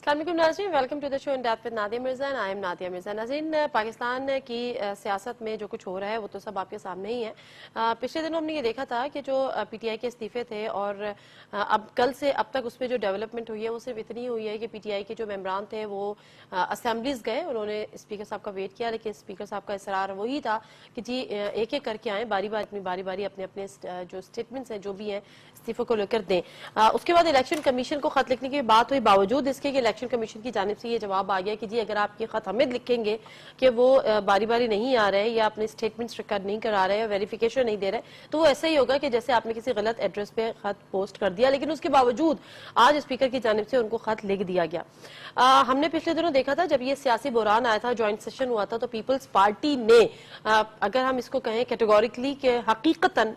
अस्सलाम वालेकुम नाज़रीन, welcome to the show in depth with Nadia Mirza. I am Nadia Mirza. नाज़रीन, पाकिस्तान की सियासत में जो कुछ हो रहा है वो तो सब आपके सामने ही है। पिछले दिनों हमने ये देखा था कि जो पीटीआई के इस्तीफे थे और अब कल से अब तक उसमें जो डेवलपमेंट हुई है वो सिर्फ इतनी हुई है कि पीटीआई के जो मेंबरान थे वो असेंबलीज गए, उन्होंने स्पीकर साहब का वेट किया, लेकिन स्पीकर साहब का इसरार वही था कि जी एक एक करके आए, बारी बारी अपने अपने जो स्टेटमेंट्स हैं जो भी हैं इस्तीफे को लेकर दें। उसके बाद इलेक्शन कमीशन को खत लिखने की बात हुई, बावजूद इसके कि इलेक्शन कमीशन की जानिब से ये जवाब आ गया कि जी अगर आप ये खत हमें लिखेंगे कि वो बारी बारी नहीं आ रहे या अपने स्टेटमेंट्स रिकॉर्ड नहीं करा रहे या वेरिफिकेशन नहीं दे रहे, तो वो ऐसा ही होगा कि जैसे आपने किसी गलत एड्रेस पे खत पोस्ट कर दिया। लेकिन उसके बावजूद आज स्पीकर की जानिब से उनको खत लिख दिया गया। हमने पिछले दिनों देखा था जब ये सियासी बहरान आया था, ज्वाइंट सेशन हुआ था, तो पीपल्स पार्टी ने अगर हम इसको कहें कैटेगोरिकली कि हकीकतन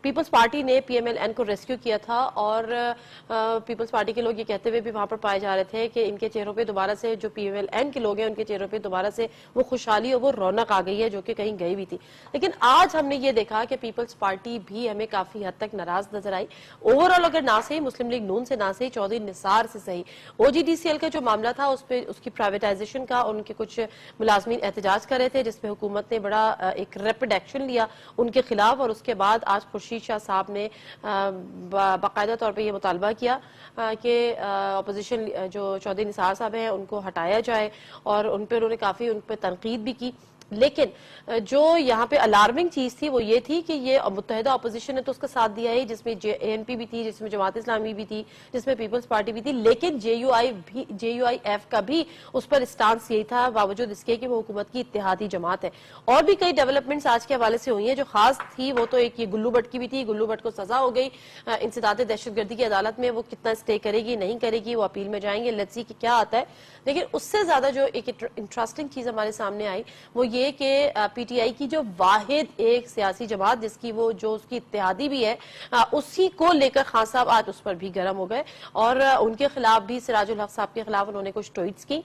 पीपल्स पार्टी ने पीएमएलएन को रेस्क्यू किया था और पीपल्स पार्टी के लोग ये कहते हुए भी वहां पर पाए जा रहे थे कि इनके चेहरों पे दोबारा से, जो पीएमएलएन के लोग हैं उनके चेहरों पे दोबारा से वो खुशहाली और वो रौनक आ गई है जो कि कहीं गई भी थी। लेकिन आज हमने ये देखा कि पीपल्स पार्टी भी हमें काफी हद तक नाराज नजर आई। ओवरऑल अगर ना सही मुस्लिम लीग नून से, ना सही चौधरी निसार से सही, ओजीडीसीएल का जो मामला था उस पर उसकी प्राइवेटाइजेशन का उनके कुछ मुलाजमीन एहतजाज कर रहे थे, जिसपे हुकूमत ने बड़ा एक रैपिड एक्शन लिया उनके खिलाफ। और उसके बाद आज शाह साहब ने बाकायदा तौर पे ये मुतालबा किया कि अपोजिशन जो चौधरी निसार साहब हैं उनको हटाया जाए और उन पर उन्होंने काफी उन पर तनकीद भी की। लेकिन जो यहाँ पे अलार्मिंग चीज थी वो ये थी कि ये मुत्तहिदा अपोजिशन ने तो उसका साथ दिया ही, जिसमें एएनपी भी थी, जिसमें जमात इस्लामी भी थी, जिसमें पीपल्स पार्टी भी थी, लेकिन जेयूआईएफ का भी उस पर स्टांस यही था, बावजूद इसके कि वो हुकूमत की इत्तेहादी जमात है। और भी कई डेवलपमेंट्स आज के हवाले से हुई हैं जो खास थी, वो तो एक ये गुल्लू भट्ट की भी थी। गुल्लू भट्ट को सजा हो गई इंसदाद दहशतगर्दी की अदालत में, वो कितना स्टे करेगी नहीं करेगी, वो अपील में जाएंगे, लेट्स सी कि क्या आता है। लेकिन उससे ज्यादा जो एक इंटरेस्टिंग चीज हमारे सामने आई वो ये कि पीटीआई की जो वाहिद एक सियासी जमात जिसकी वो जो उसकी इत्तेहादी भी है, उसी को लेकर खान साहब आज उस पर भी गर्म हो गए और उनके खिलाफ भी, सिराजुल हक साहब के खिलाफ उन्होंने कुछ ट्वीट्स की।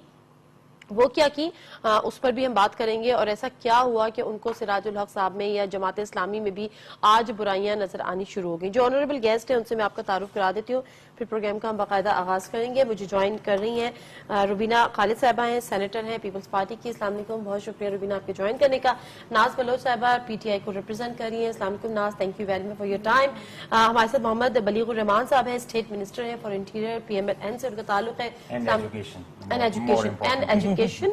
वो क्या की उस पर भी हम बात करेंगे और ऐसा क्या हुआ कि उनको सिराजुल हक साहब में या जमात इस्लामी में भी आज बुराइयां नजर आनी शुरू हो गई। जो ऑनरेबल गेस्ट है उनसे मैं आपका तारुफ करा देती हूँ, फिर प्रोग्राम का हम बाकायदा आगाज करेंगे। मुझे ज्वाइन कर रही हैं रुबीना खालिद साहिबा हैं, सेनेटर हैं पीपल्स पार्टी की। अस्सलाम वालेकुम, बहुत शुक्रिया रुबीना आपके ज्वाइन करने का। नाज बलोच साहिबा पीटीआई को रिप्रेजेंट कर रही है। अस्सलाम वालेकुम नाज, thank you very much for your time. हमारे साथ मोहम्मद बलीगुर रहमान साहब हैं, स्टेट मिनिस्टर हैं फॉर इंटीरियर, पीएमएलएन से उनका ताल्लुक है, education.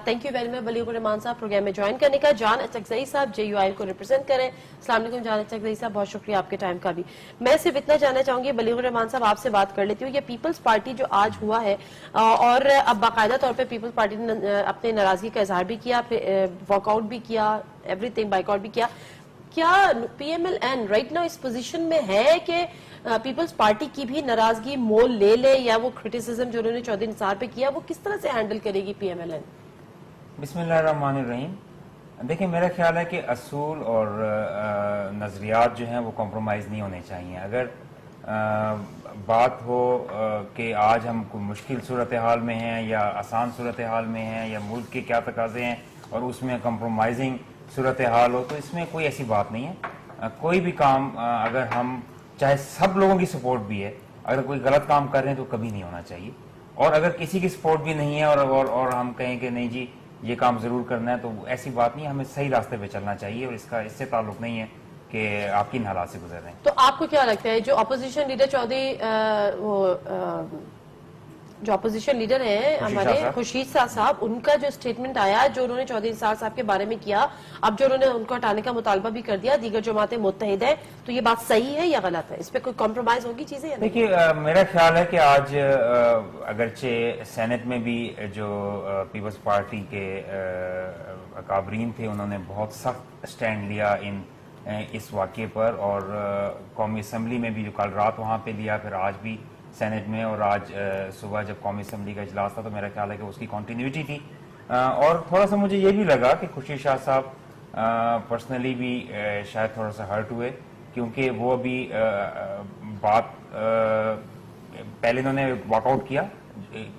Thank you very much Baligur Rahman साहब प्रोग्राम में ज्वाइन करने का। जान अचकजई साहब जेयूआईएल को रिप्रेजेंट करें। अस्सलाम वालेकुम जान अचकजई साहब, बहुत शुक्रिया आपके टाइम का भी। मैं सिर्फ इतना जानना चाहूंगी बलीगुर रहमान साहब आपसे बात कर लेती हूँ, ये पीपल्स पार्टी जो आज हुआ है और अब बाकायदा तौर पे पीपल्स पार्टी ने अपने नाराजगी का इजहार भी किया, फिर वॉकआउट भी किया, एवरीथिंग बाइकआउट भी किया। क्या पीएमएलएन राइट नाउ इस पोजीशन में है कि पीपल्स पार्टी की भी नाराजगी मोल ले ले, या वो क्रिटिसिज्म जो उन्होंने चौधरी निसार पे किया वो किस तरह से हैंडल करेगी पीएमएलएन? बिस्मिल्लाहिर्रहमानिर्रहीम। देखिए, मेरा ख्याल है कि असूल और नज़रियात जो हैं वो कॉम्प्रोमाइज़ नहीं होने चाहिए। अगर बात हो कि आज हम कोई मुश्किल सूरत हाल में हैं या आसान सूरत हाल में हैं या मुल्क के क्या तकाज़े हैं और उसमें कॉम्प्रोमाइजिंग सूरत हाल हो, तो इसमें कोई ऐसी बात नहीं है। कोई भी काम अगर हम चाहे सब लोगों की सपोर्ट भी है, अगर कोई गलत काम कर रहे हैं तो कभी नहीं होना चाहिए। और अगर किसी की सपोर्ट भी नहीं है और हम कहें कि नहीं जी ये काम जरूर करना है, तो ऐसी बात नहीं, हमें सही रास्ते पे चलना चाहिए और इसका इससे ताल्लुक नहीं है कि आप किन हालात से गुजर रहे हैं। तो आपको क्या लगता है जो अपोजिशन लीडर चौधरी जो अपोजिशन लीडर है हमारे खुर्शीद शाह साहब, उनका जो स्टेटमेंट आया जो उन्होंने चौधरी निसार साहब के बारे में किया, अब जो उन्होंने उनको हटाने का मुतालबा भी कर दिया, दीगर जमातें मुत्तहिद है, तो ये बात सही है या गलत है? इस पे कोई कॉम्प्रोमाइज होगी चीजें? देखिए, मेरा ख्याल है कि आज अगरचे सेनेट में भी जो पीपल्स पार्टी के अकाबरीन थे उन्होंने बहुत सख्त स्टैंड लिया इस वाक़े पर, और कौमी असम्बली में भी जो कल रात वहाँ पे लिया, फिर आज भी सेनेट में, और आज सुबह जब कौमी असम्बली का इजलास था तो मेरा ख्याल है कि उसकी कंटिन्यूटी थी। और थोड़ा सा मुझे ये भी लगा कि खुर्शीद शाह साहब पर्सनली भी शायद थोड़ा सा हर्ट हुए, क्योंकि वो अभी बात पहले इन्होंने वॉकआउट किया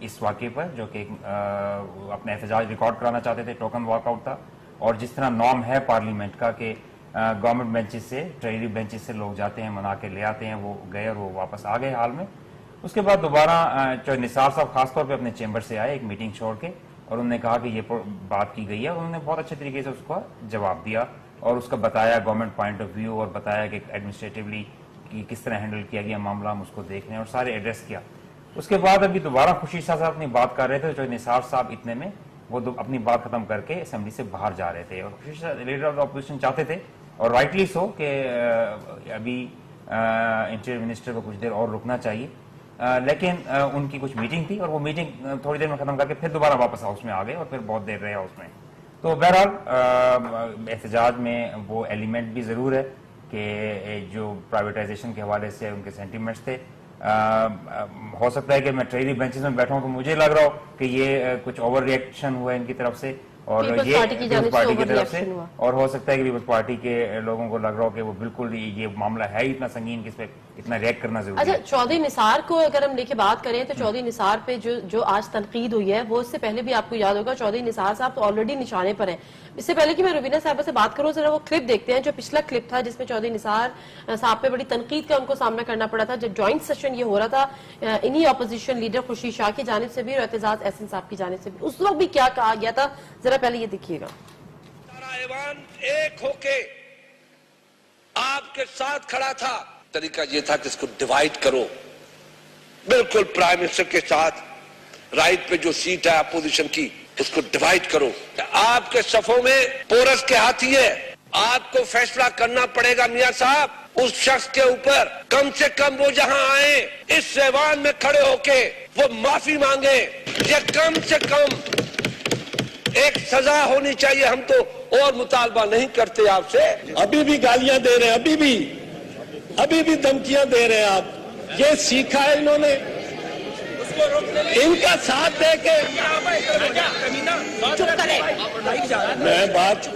इस वाक़े पर, जो कि अपना एहतजाज रिकॉर्ड कराना चाहते थे, टोकन वॉकआउट था। और जिस तरह नॉर्म है पार्लियामेंट का कि गवर्नमेंट बेंचेस से, ट्रेजरी बेंचेस से लोग जाते हैं, मना के ले आते हैं, वो गए और वो वापस आ गए हाल में। اس کے بعد دوبارہ چودھری نثار صاحب خاص طور پہ اپنے چیمبر سے آئے ایک میٹنگ چھوڑ کے، اور انہوں نے کہا کہ یہ بات کی گئی ہے، اور انہوں نے بہت اچھے طریقے سے اس کو جواب دیا اور اس کا بتایا گورنمنٹ پوائنٹ آف ویو، اور بتایا کہ ایڈمنسٹریٹولی کس طرح ہینڈل کیا گیا معاملہ، ہم اس کو دیکھ رہے ہیں، اور سارے ایڈریس کیا۔ اس کے بعد ابھی دوبارہ خورشید شاہ صاحب اپنی بات کر رہے تھے، چودھری نثار صاحب اتنے میں وہ اپنی بات ختم کر کے اسمبلی سے باہر جا رہے تھے، اور Khurshid Shah leader of the opposition چاہتے تھے، اور رائٹلی سو، کہ ابھی انٹیریئر منسٹر کو کچھ دیر اور رکنا چاہیے، لیکن ان کی کچھ میٹنگ تھی، اور وہ میٹنگ تھوڑی دیر میں ختم کر کے پھر دوبارہ واپس ہاؤس میں آ گئے، اور پھر بہت دیر رہے ہاؤس میں۔ تو بہرحال احتجاج میں وہ ایلیمنٹ بھی ضرور ہے کہ جو پرائیویٹائزیشن کے حوالے سے ان کے سینٹیمنٹس تھے۔ ہو سکتا ہے کہ میں ٹریری بینچز میں بیٹھا ہوں تو مجھے لگ رہا ہو کہ یہ کچھ اوور ریئیکشن ہوا ہے ان کی طرف سے، اور یہ پیپلز پارٹی کی طرف سے، اور ہو سکتا ہے کہ پیپلز پارٹی کے لوگوں کو لگ رہا ہو کہ وہ بالکل یہ معاملہ ہے اتنا سنگین کہ اس پہ اتنا ریئیکٹ کرنا ضروری ہے۔ اچھا، چودھری نثار کو اگر ہم لے کے بات کریں تو چودھری نثار پہ جو آج تنقید ہوئی ہے، وہ اس سے پہلے بھی آپ کو یاد ہوگا چودھری نثار صاحب تو آلریڈی نشانے پر ہیں۔ اس سے پہلے کہ میں روبینہ صاحبہ سے بات کروں، ذرا وہ کلپ دیکھتے ہیں جو پچھلا کلپ تھا جس میں چودھری نثار صاحب پہ بڑی تنقید کا ان کو سامنا کرنا پڑا تھا، جب جوائنٹ سیشن یہ ہو رہا تھا انہی اپوزیشن لیڈر خورشید شاہ کی جانب سے بھی اور اعتزاز احسن صاحب کی جانب سے بھی۔ اس وقت بھی کیا کہا گیا تھا، ذرا پہلے یہ دیکھیے گا۔ سارا ایوان ایک ہو کے آپ کے ساتھ کھڑا تھا، طریقہ یہ تھا کہ اس کو ڈیوائیڈ کرو، بالکل پرائم منسٹر کے ساتھ رائٹ پہ جو سیٹ ہے اپوزیشن کی اس کو ڈیوائیڈ کرو۔ آپ کے صفوں میں پورس کے ہاتھی ہے، آپ کو فیصلہ کرنا پڑے گا میاں صاحب اس شخص کے اوپر، کم سے کم وہ جہاں آئیں اس ایوان میں کھڑے ہو کے وہ معافی مانگے، یہ کم سے کم ایک سزا ہونی چاہیے۔ ہم تو اور مطالبہ نہیں کرتے آپ سے، ابھی بھی گالیاں دے رہے ہیں، ابھی بھی دھمکیاں دے رہے ہیں آپ۔ یہ سیکھا ہے انہوں نے، ان کا ساتھ دے کے میں بات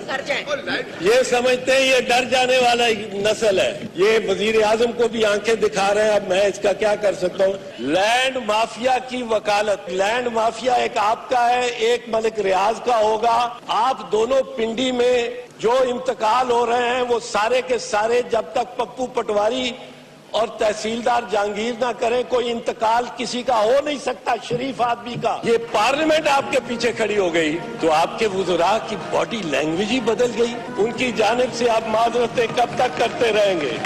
یہ سمجھتے ہیں یہ ڈر جانے والا نسل ہے، یہ وزیر اعظم کو بھی آنکھیں دکھا رہے ہیں، اب میں اس کا کیا کر سکتا ہوں۔ لینڈ مافیا کی وکالت، لینڈ مافیا ایک آپ کا ہے، ایک ملک ریاض کا ہوگا۔ آپ دونوں پنڈی میں جو انتقال ہو رہے ہیں وہ سارے کے سارے جب تک پپو پٹواری اور تحصیلدار جہانگیر نہ کریں کوئی انتقال کسی کا ہو نہیں سکتا، شریف آدمی کا۔ یہ پارلیمنٹ آپ کے پیچھے کھڑی ہو گئی تو آپ کے وزراء کی باڈی لینگویج ہی بدل گئی، ان کی جانب سے آپ معذرتیں کب تک کرتے رہیں گے؟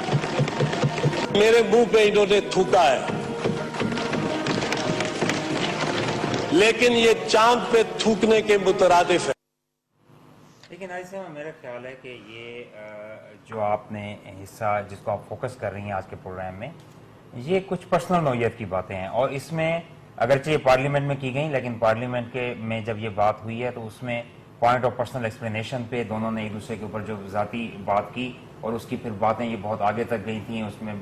میرے منہ پہ انہوں نے تھوکا ہے، لیکن یہ چاند پہ تھوکنے کے مترادف ہے۔ لیکن ایسے میں میرا خیال ہے کہ یہ جو آپ نے حصہ جس کو آپ فوکس کر رہی ہیں آج کے پروگرام میں، یہ کچھ پرسنل نوعیت کی باتیں ہیں، اور اس میں اگرچہ یہ پارلیمنٹ میں کی گئیں لیکن پارلیمنٹ کے میں جب یہ بات ہوئی ہے تو اس میں پوائنٹ آف پرسنل ایکسپلینیشن پہ دونوں نے ایک دوسرے کے اوپر جو ذاتی بات کی، اور اس کی پھر باتیں یہ بہت آگے تک گئی تھیں، اس میں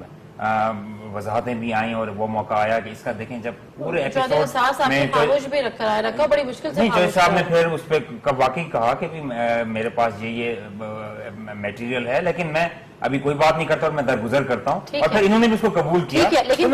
وضاحتیں بھی آئیں، اور وہ موقع آیا کہ اس کا دیکھیں جب پورے ایپیسوڈ میں خاموش بھی رکھا بڑی مشکل سے چودھری صاحب نے پھر اس پہ واقعی کہا کہ میرے پاس یہ میٹیریل ہے لیکن میں ابھی کوئی بات نہیں کرتا اور میں درگزر کرتا ہوں، اور پھر انہوں نے بھی اس کو قبول کیا۔ لیکن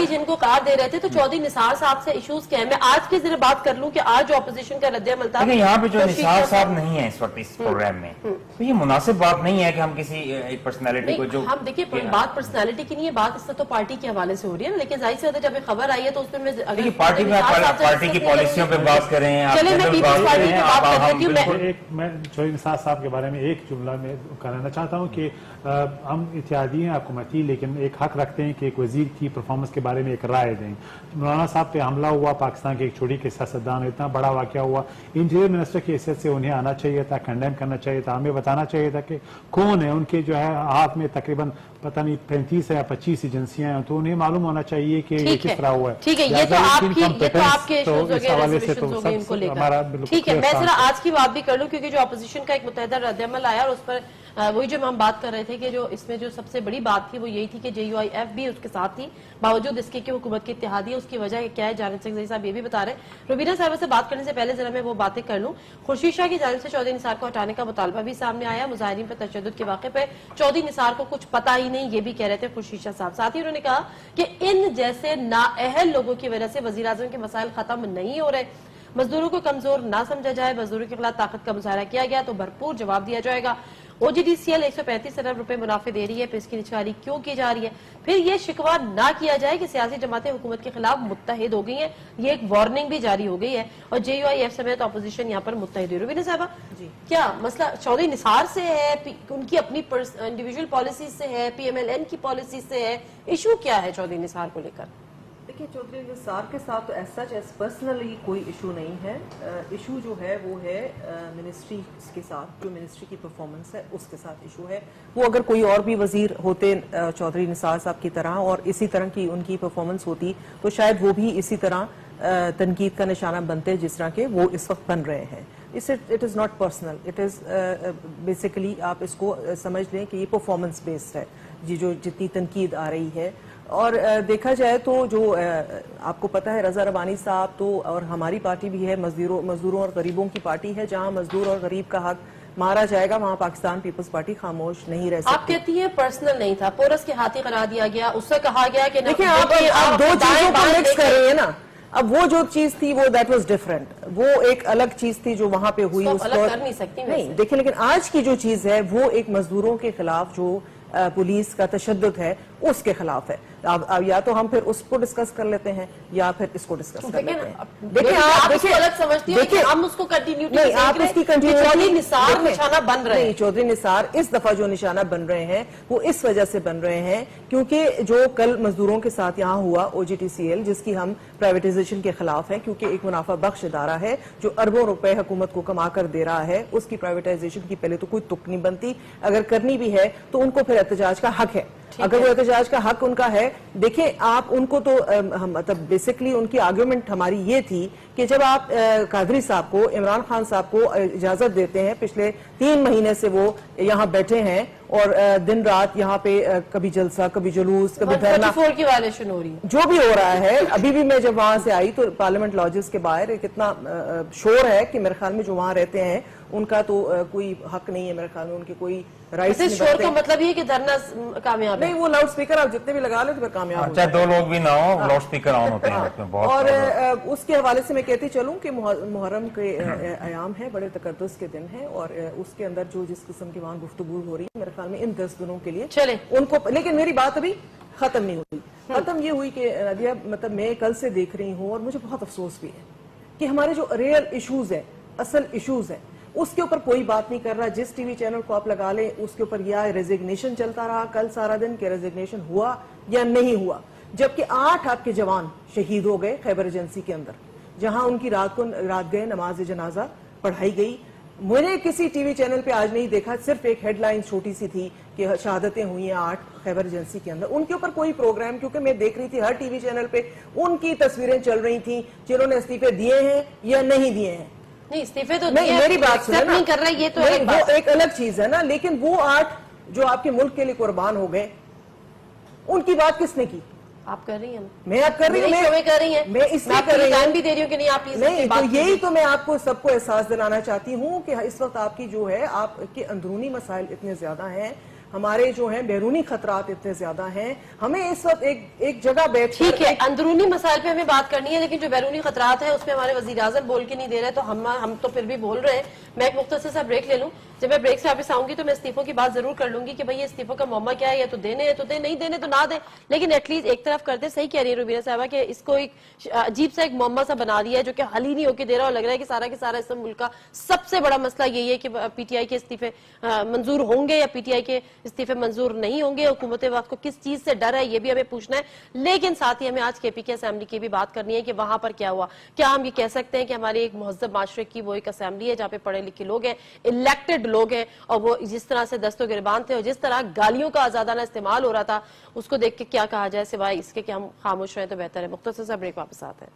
جن کو قرار دے رہے تھے تو چودھری نثار صاحب سے ایشوز کیا ہیں؟ میں آج کی ذرا بات کر لوں کہ آج جو اپوزیشن کا رد عمل تھا، یہاں پہ جو نثار صاحب نہیں ہے اس وقت اس پروگرام میں، تو یہ مناسب بات نہیں ہے کہ ہم کسی ایک پرسنالٹی کو جو ہم دیکھیں بات پرسنالٹی کی نہیں ہے، بات اس سے تو پارٹی کے حوالے سے ہو رہی ہے، لیکن ظاہر سی بات ہے جب ایک خبر آئی ہے تو اس میں پارٹی کی پالیسیوں پہ بات کریں۔ چلے میں پیپلز پارٹی کی بات کر رہی ہوں۔ میں چودھری نثار صاحب کے بارے میں ایک جملہ میں کہنا چاہتا ہوں کہ ہم اتحادی ہیں حکومتی، لیکن ایک حق رکھتے ہیں کہ ایک وزیر کی پرفارمنس کے بارے میں ایک رائے دیں۔ مولانا صاحب پہ حملہ ہوا، پاکستان کے ایک چھوٹی کے سیاستدان، اتنا بڑا واقعہ ہوا، انٹیریئر منسٹر کی حیثیت سے انہیں آنا چاہیے تھا، کنڈیم کرنا چاہیے تھا، ہمیں بتانا چاہیے تھا کہ کون ہے، ان کے جو ہے ہاتھ میں تقریباً پتہ نہیں 35 یا 25 ایجنسیاں ہیں، تو انہیں معلوم ہونا چاہیے کہ یہ کس طرح ہوا ہے۔ ٹھیک ہے، یہ تو آپ کے ایشوز وغیرہ ان کو لے کر ٹھیک ہے۔ میں ذرا آج کی بات بھی کر لوں کیونکہ جو اپوزیشن کا ایک متحدہ رد عمل آیا، اور اس پر وہی جو ہم بات کر رہے تھے کہ جو اس میں جو سب سے بڑی بات تھی وہ یہی تھی کہ JUIF بھی اس کے ساتھ تھی باوجود اس کے کہ حکومت کی اتحادی ہے۔ اس کی وجہ کیا ہے جانب سنگھ صاحب یہ بھی بتا رہے ہیں۔ روبینہ صاحبہ سے بات کرنے سے پہلے ذرا میں وہ باتیں کر لوں۔ خورشید شاہ کی جانب سے چودھری نثار کو ہٹانے کا مطالبہ بھی سامنے آیا، مظاہرین پر تشدد کے واقعے پہ چودھری نثار کو کچھ پتہ ہی نہیں، یہ بھی کہہ رہے تھے خورشید شاہ صاحب۔ ساتھ ہی انہوں نے کہا کہ ان جیسے نااہل لوگوں کی وجہ سے وزیر اعظم کے مسائل ختم نہیں ہو رہے، مزدوروں کو کمزور نہ سمجھا جائے، مزدوروں کے خلاف طاقت کا مظاہرہ کیا گیا تو بھرپور جواب دیا جائے گا۔ OGTCL 135 अरब रुपए मुनाफे दे रही है, फिर इसकी निछारी क्यों की जा रही है? फिर ये शिकवा ना किया जाए कि सियासी जमातें हुकूमत के खिलाफ मुत्तहिद हो गई हैं, ये एक वार्निंग भी जारी हो गई है और JUIF समेत अपोजिशन यहाँ पर मुत्तहिद हुई। रुबीना साहबा, क्या मसला चौधरी निसार से है, उनकी अपनी इंडिविजुअल पॉलिसी से है, PMLN की पॉलिसी से है? इशू क्या है चौधरी निसार को लेकर? देखिए, चौधरी निसार के साथ तो ऐसा पर्सनली कोई इशू नहीं है। इशू जो है वो है मिनिस्ट्री के साथ, जो मिनिस्ट्री की परफॉर्मेंस है उसके साथ इशू है। वो अगर कोई और भी वजीर होते चौधरी निसार साहब की तरह और इसी तरह की उनकी परफॉर्मेंस होती तो शायद वो भी इसी तरह तनकीद का निशाना बनते जिस तरह के वो इस वक्त बन रहे हैं। It is not personal, it is basically आप इसको समझ लें कि ये परफॉर्मेंस बेस्ड है जी, जो जितनी तनकीद आ रही है। और देखा जाए तो जो आपको पता है रजा रबानी साहब तो, और हमारी पार्टी भी है, मजदूरों और गरीबों की पार्टी है। जहां मजदूर और गरीब का हक मारा जाएगा वहां पाकिस्तान पीपल्स पार्टी खामोश नहीं रह सकती। आप कहती हैं पर्सनल नहीं था, पोरस के हाथी करार दिया गया, उससे कहा गया कि देखिए आप दो चीजों को मिक्स कर रही है ना। अब वो जो चीज थी वो दैट वाज डिफरेंट, वो एक अलग चीज थी जो वहां पे हुई, उसको अलग कर नहीं सकती नहीं। देखिए, लेकिन आज की जो चीज है वो एक मजदूरों के खिलाफ जो पुलिस का तशद्दुद है उसके खिलाफ है। अब या तो हम फिर उसको डिस्कस कर लेते हैं या फिर इसको डिस्कस कर लेते हैं। देखिए आप उसको अलग समझती हो, देखिए हम उसको कंटिन्यूटी नहीं, आप उसकी कंटिन्यूटी चौधरी निसार निशाना बन रहे हैं। चौधरी निसार इस दफा जो निशाना बन रहे हैं वो इस वजह से बन रहे हैं क्योंकि जो कल मजदूरों के साथ यहाँ हुआ OGTCL, जिसकी हम प्राइवेटाइजेशन के खिलाफ है क्योंकि एक मुनाफा बख्श इदारा है जो अरबों रुपए हुकूमत को कमा कर दे रहा है, उसकी प्राइवेटाइजेशन की पहले तो कोई तुक नहीं बनती। अगर करनी भी है तो उनको फिर एहतजाज का हक है। अगर वो एहतजाज का हक उनका है, देखिए आप उनको तो मतलब बेसिकली उनकी आर्ग्यूमेंट हमारी ये थी कि जब आप कादरी साहब को, इमरान खान साहब को इजाजत देते हैं, पिछले 3 महीने से वो यहाँ बैठे हैं और दिन रात यहाँ पे कभी जलसा, कभी जुलूस, कभी धरना की वायलेशन हो रही है, जो भी हो रहा है। अभी भी मैं जब वहां से आई तो पार्लियामेंट लॉजेस के बाहर कितना शोर है कि मेरे ख्याल में जो वहां रहते हैं उनका तो कोई हक नहीं है, मेरे ख्याल में उनके कोई राइट्स नहीं। शोर का मतलब ये कि धरना कामयाब नहीं, वो लाउड स्पीकर आप जितने भी लगा ले तो फिर कामयाब चाहे 2 लोग भी ना हो, लाउड स्पीकर ऑन होते हैं बहुत। और उसके हवाले से मैं कहती चलूं कि मुहर्रम के अयाम है, बड़े तकद्दुस के दिन है और उसके अंदर जो जिस किस्म की वहां गुफ्तगू हो रही है, मेरे ख्याल में इन 10 दिनों के लिए चले उनको। लेकिन मेरी बात अभी खत्म नहीं हुई। खत्म ये हुई कि नदिया, मतलब मैं कल से देख रही हूँ और मुझे बहुत अफसोस भी है कि हमारे जो रियल इशूज है, असल इशूज है, उसके ऊपर कोई बात नहीं कर रहा। जिस टीवी चैनल को आप लगा लें उसके ऊपर या रेजिग्नेशन चलता रहा कल सारा दिन कि रेजिग्नेशन हुआ या नहीं हुआ, जबकि 8 आपके जवान शहीद हो गए खैबर एजेंसी के अंदर, जहां उनकी रात गए नमाज जनाजा पढ़ाई गई। मैंने किसी टीवी चैनल पे आज नहीं देखा, सिर्फ एक हेडलाइन छोटी सी थी कि शहादतें हुई हैं 8 खैबर एजेंसी के अंदर। उनके ऊपर कोई प्रोग्राम, क्योंकि मैं देख रही थी हर टीवी चैनल पे उनकी तस्वीरें चल रही थी जिन्होंने इस्तीफे दिए हैं या नहीं दिए हैं। नहीं, इस्तीफे तो नहीं, मेरी बात सुनो ना, नहीं कर रहा, ये तो वो एक अलग चीज है ना। लेकिन वो 8 जो आपके मुल्क के लिए कुर्बान हो गए, उनकी बात किसने की? आप कर रही हैं, मैं आप कर रही हूँ, मैं कर रही हैं, मैं इसलिए कर रही हूँ भी दे रही हूँ कि नहीं आप नहीं, तो यही तो मैं आपको सबको एहसास दिलाना चाहती हूँ कि इस वक्त आपकी जो है, आपके अंदरूनी मसाइल इतने ज्यादा हैं, हमारे जो हैं बैरूनी खतरात इतने ज्यादा हैं। हमें इस वक्त एक जगह बैठ, ठीक है, अंदरूनी मसाइल पे हमें बात करनी है, लेकिन जो बैरूनी खतरात है उसमें हमारे वजीर आजम बोल के नहीं दे रहे, तो हम तो फिर भी बोल रहे हैं। मैं एक मुख्तसर सा ब्रेक ले लूं, जब मैं ब्रेक से वापस आऊंगी तो मैं इस्तीफों की बात जरूर कर लूंगी कि भाई ये इस्तीफों का मौमा क्या है, या तो देने हैं तो दे, नहीं देने तो ना दे, लेकिन एटलीस्ट एक तरफ करते। सही कह रही है रुबीना साहबा कि इसको एक अजीब सा एक मौमा सा बना दिया है जो कि हल ही नहीं होकर दे रहा, और लग रहा है कि सारा के सारा इस मुल्क का सबसे बड़ा मसला यही है कि PTI के इस्तीफे मंजूर होंगे या PTI के इस्तीफे मंजूर नहीं होंगे। हुकूमत वक्त को किस चीज से डर है ये भी हमें पूछना है, लेकिन साथ ही हमें आज KPK असेंबली की भी बात करनी है कि वहां पर क्या हुआ। क्या हम ये कह सकते हैं कि हमारे एक महज़ब माशरे की वो एक असेंबली है जहाँ पे पढ़े लिखे लोग हैं, इलेक्टेड लोग हैं, और वो जिस तरह से दस्तों गिरबान थे और जिस तरह गालियों का आजादाना इस्तेमाल हो रहा था, उसको देख के क्या कहा जाए सिवाय इसके कि हम खामोश रहें तो बेहतर है। मुख्तसर सा ब्रेक, वापस आते हैं।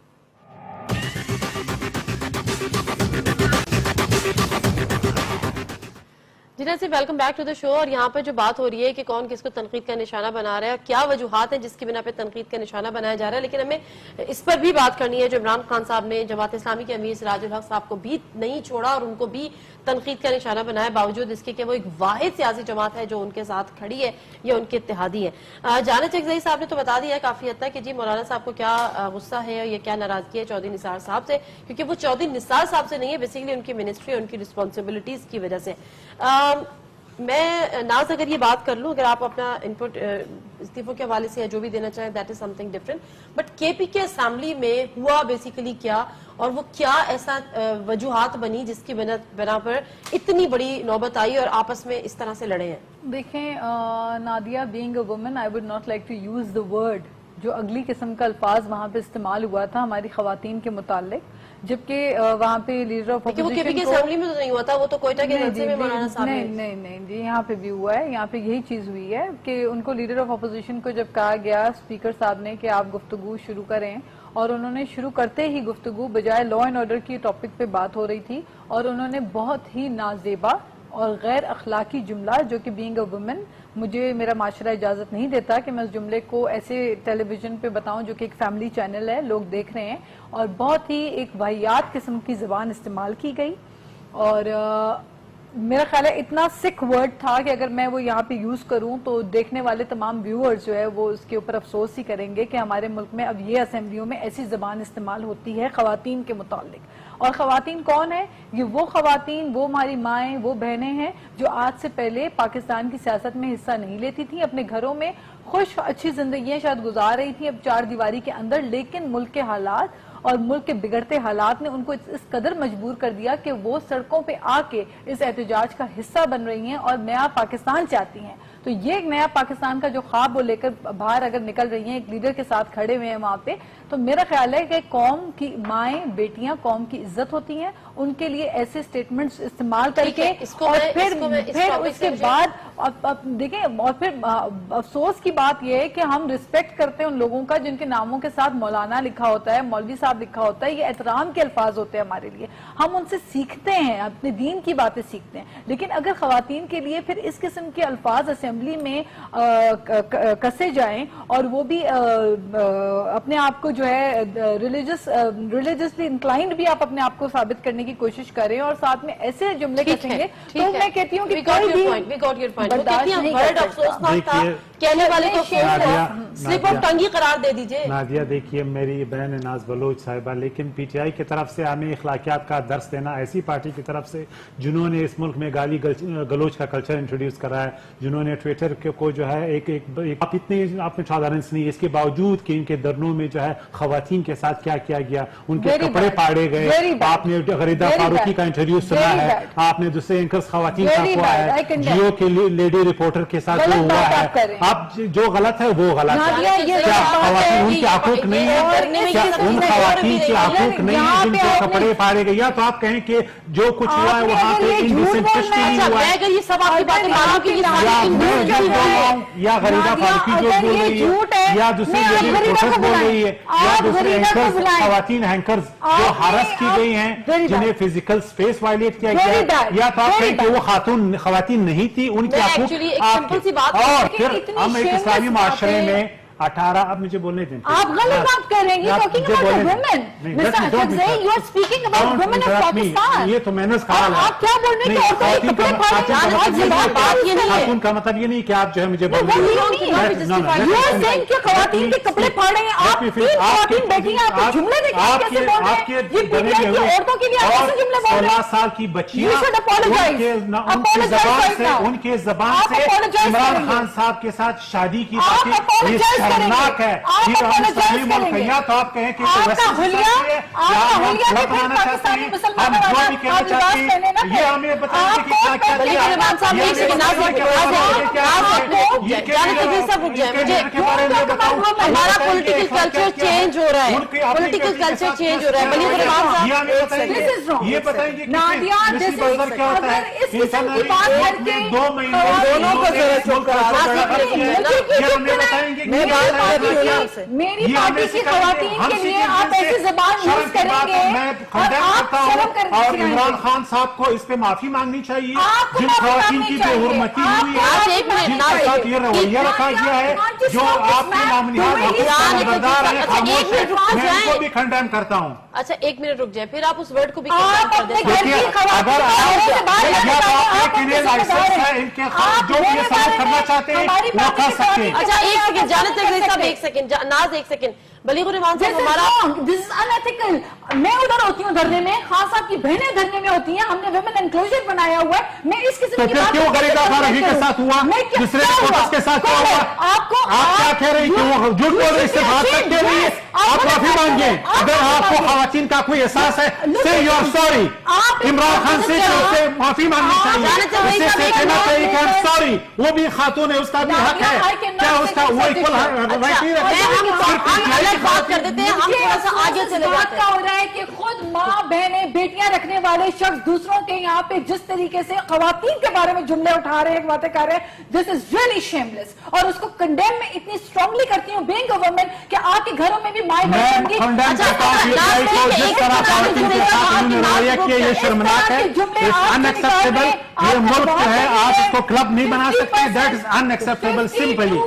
जी नाज़रीन, welcome back to the show. और यहाँ पर जो बात हो रही है कि कौन किसको तनकीद का निशाना बना रहा है, क्या वजूहात हैं जिसकी बिना पे तनकीद का निशाना बनाया जा रहा है, लेकिन हमें इस पर भी बात करनी है जो इमरान खान साहब ने जमात इस्लामी के अमीर सिराजुल हक साहब को भी नहीं छोड़ा और उनको भी तनकीद का निशाना बनाया, बावजूद इसके कि वो एक वाहिद सियासी जमात है जो उनके साथ खड़ी है या उनके इत्तेहादी है। जाने चकजई साहब ने तो बता दिया काफी हद तक कि जी मौलाना साहब को क्या गुस्सा है और ये क्या नाराजगी है चौधरी निसार साहब से, क्योंकि वो चौधरी निसार साहब से नहीं है, बेसिकली उनकी मिनिस्ट्री, उनकी रिस्पॉन्सिबिलिटीज की वजह से। میں ناز اگر یہ بات کر لوں, اگر آپ اپنا انپٹ استعفوں کے حوالے سے جو بھی دینا چاہیں that is some thing different, but کے پی کے اسمبلی میں ہوا بیسیکلی کیا, اور وہ کیا ایسا وجوہات بنی جس کی بنا پر اتنی بڑی نوبت آئی اور آپس میں اس طرح سے لڑے ہیں؟ دیکھیں Nadia, being a woman I would not like to use the word, جو اگلی قسم کا الفاظ وہاں پہ استعمال ہوا تھا ہماری خواتین کے متعلق, جبکہ وہاں پہ لیڈر آف وہ کے پی کے اسمبلی میں تو نہیں ہوا تھا, وہ تو کوئٹہ کے جلسے میں مولانا صاحب نے. نہیں جی, یہاں پہ بھی ہوا ہے, یہاں پہ یہی چیز ہوئی ہے کہ ان کو لیڈر آف اپوزیشن کو جب کہا گیا اسپیکر صاحب نے کہ آپ گفتگو شروع کریں, اور انہوں نے شروع کرتے ہی گفتگو بجائے لا اینڈ آرڈر کی ٹاپک پہ بات ہو رہی تھی, اور انہوں نے بہت ہی نازیبا اور غیر اخلاقی جملہ, جو کہ بینگ اے وومن مجھے میرا معاشرہ اجازت نہیں دیتا کہ میں اس جملے کو ایسے ٹیلی ویژن پہ بتاؤں جو کہ ایک فیملی چینل ہے, لوگ دیکھ رہے ہیں, اور بہت ہی ایک واہیات قسم کی زبان استعمال کی گئی, اور میرا خیال ہے اتنا سکھ ورڈ تھا کہ اگر میں وہ یہاں پہ یوز کروں تو دیکھنے والے تمام ویورز جو ہے وہ اس کے اوپر افسوس ہی کریں گے کہ ہمارے ملک میں اب یہ اسمبلیوں میں ایسی زبان استعمال ہوتی ہے خواتین کے متعلق. اور خواتین کون ہیں؟ یہ وہ خواتین, وہ ہماری مائیں, وہ بہنیں ہیں جو آج سے پہلے پاکستان کی سیاست میں حصہ نہیں لیتی تھیں, اپنے گھروں میں خوش اچھی زندگیاں شاید گزار رہی تھیں اب چار دیواری کے اندر, لیکن ملک کے حالات اور ملک کے بگڑتے حالات نے ان کو اس قدر مجبور کر دیا کہ وہ سڑکوں پہ آ کے اس احتجاج کا حصہ بن رہی ہیں اور نیا پاکستان چاہتی ہیں. تو یہ ایک نیا پاکستان کا جو خواب وہ لے کر باہر اگر نکل رہی ہیں, ایک لیڈر کے ساتھ کھڑے ہوئے ہیں وہاں پہ, تو میرا خیال ہے کہ قوم کی مائیں بیٹیاں قوم کی عزت ہوتی ہیں, ان کے لیے ایسے سٹیٹمنٹس استعمال کر کے, اور پھر اس کے بعد دیکھیں, اور پھر افسوس کی بات یہ ہے کہ ہم رسپیکٹ کرتے ہیں ان لوگوں کا جن کے ناموں کے ساتھ مولانا لکھا ہوتا ہے, مولوی صاحب لکھا ہوتا ہے, یہ احترام کے الفاظ ہوتے ہیں ہمارے لیے, ہم ان سے سیکھتے ہیں, اپنے دین کی باتیں سیکھتے ہیں. لیکن اگر خواتین کے لیے پھر اس قسم کے الفاظ اسمبلی میں کسے جائیں, اور وہ بھی اپنے آپ کو جو ہے ریلیجسلی انکلائنڈ بھی آپ اپنے آپ کو ثابت کرنے کی کوشش کریں, اور ساتھ میں ایسے جملے کہیں گے, تو میں کہتی ہوں کہ کہنے والے کو سلپ آف ٹنگ ہی قرار دے دیجئے. نادیہ دیکھیے, میری بہن ناز بلوچ صاحبہ, لیکن پی ٹی آئی کی طرف سے ہمیں اخلاقیات کا درس دینا, ایسی پارٹی کی طرف سے جنہوں نے اس ملک میں گالی گلوچ کا کلچر انٹروڈیوس کرا ہے, جنہوں نے ٹویٹر کو جو ہے آپ اتنے آپ میں ٹالرنس نہیں, اس کے باوجود کہ ان کے دھرنوں میں جو ہے خواتین کے ساتھ کیا کیا گیا, ان کے کپڑے پاڑے گئے. آپ نے غریدہ فاروقی کا انٹرویو سنا ہے, آپ نے دوسرے اینکرز خواتین کا ہوا ہے, جیو کے لیڈی رپورٹر کے ساتھ جو ہوا ہے, آپ جو غلط ہے وہ غلط ہے. کیا خواتین ان کی حقوق نہیں ہے؟ کیا ان خواتین کی حقوق نہیں ہے جن کے کپڑے پاڑے گئے؟ یا تو آپ کہیں کہ جو کچھ ہوا ہے وہاں پہ انڈیسنٹ کچھ نہیں ہوا ہے, یا غریدہ فاروقی جو بول رہی ہے, یا دوسری لیڈی رپورٹرز بول رہی ہے, یا دوسرے اینکرز خواتین اینکرز جو ہارس کی گئی ہیں, جنہیں فزیکل سپیس وائلیٹ کیا گیا, یا تو آپ کہیں کہ وہ خواتین نہیں تھی, ان کے حقوق. اور پھر ہم ایک اسلامی معاشرے میں 18 اب مجھے بولنے دیں. آپ غلط بات کر رہے ہیں. یہ تو میں نے آپ کیا بول رہے ہیں؟ خاتون کا مطلب یہ نہیں کہ آپ جو ہے مجھے خواتین کے کپڑے پھاڑے ہیں, آپ خواتین بیٹھی ہیں, آپ جملے عورتوں کے لیے 16 سال کی بچیاں ان کے زبان سے عمران خان صاحب کے ساتھ شادی کی باتیں شرمناک ہے. تو آپ کہیں کہ یہ ہمیں بتائیں ہمارا پولیٹیکل کلچر چینج ہو رہا ہے, پولیٹیکل کلچر چینج ہو رہا ہے. یہ بتائیں گے کیا ہوتا ہے, 2 مہینے بتائیں گے میری پارٹی کی خواتین کے لیے آپ ایسی زبان یوز کریں گے. میں اور عمران خان صاحب کو اس پہ معافی مانگنی چاہیے, جن خواتین کی بے حرمتی ہوئی ہے, جن کے ساتھ یہ رویہ رکھا گیا ہے, جو آپ کے نامنیات حقوق کا نظردار ہیں, خاموش ہے. मैं इसको भी कंडेम करता हूँ। अच्छा 1 मिनट रुक जाए, फिर आप उस वर्ड को भी आप condemn कर अपने देते घर हैं। की अगर आप इंडियन लाइसेंस है इनके जो भी साबित करना चाहते हैं वो कर सकते हैं। अच्छा 1 सेकंड जाने तक साहब, 1 सेकंड नाज, 1 सेकंड बलीगुर रहमान साहब, हमारा दिस इज अनएथिकल। मैं उधर होती हूँ धरने में, खान साहब की बहनें धरने में होती हैं, हमने वुमेन एनक्लोजर बनाया हुआ है। मैं इस किस्म की बात क्यों गरीदा फारूकी के साथ हुआ, दूसरे रिपोर्टर्स के साथ क्या हुआ? आपको आप क्या कह रहे हैं कि वो झूठ बोल रहे, इससे बात करते रहिए, आप माफी मांगिए। अगर आपको खवातीन का कोई एहसास है, say you are sorry. Imran Khan से माफी मांगनी चाहिए, उससे कहना चाहिए कि आई एम सॉरी। वो भी खातून है, उसका भी हक है, क्या उसका वो इक्वल राइट नहीं रखता? अलग बात कर देते हैं, हम थोड़ा सा आगे चले बात जाते का हैं। हो रहा है कि खुद माँ बहनें बेटियां रखने वाले शख्स दूसरों के यहाँ पे जिस तरीके से खवातीन के बारे में जुमले उठा रहे हैं, बातें कर रहे हैं, दिस इज रियली शेमलेस। और उसको कंडेम में इतनी स्ट्रांगली करती हूँ बीइंग अ वुमन कि आपके घरों में भी माई बहन की जिस तरह खवातीन के साथ उन्होंने रवैया किया, ये शर्मनाक है, अनएक्सेप्टेबल। ये मुल्क है, आप इसको क्लब नहीं बना सकते, दैट इज अनएक्सेप्टेबल सिंपली।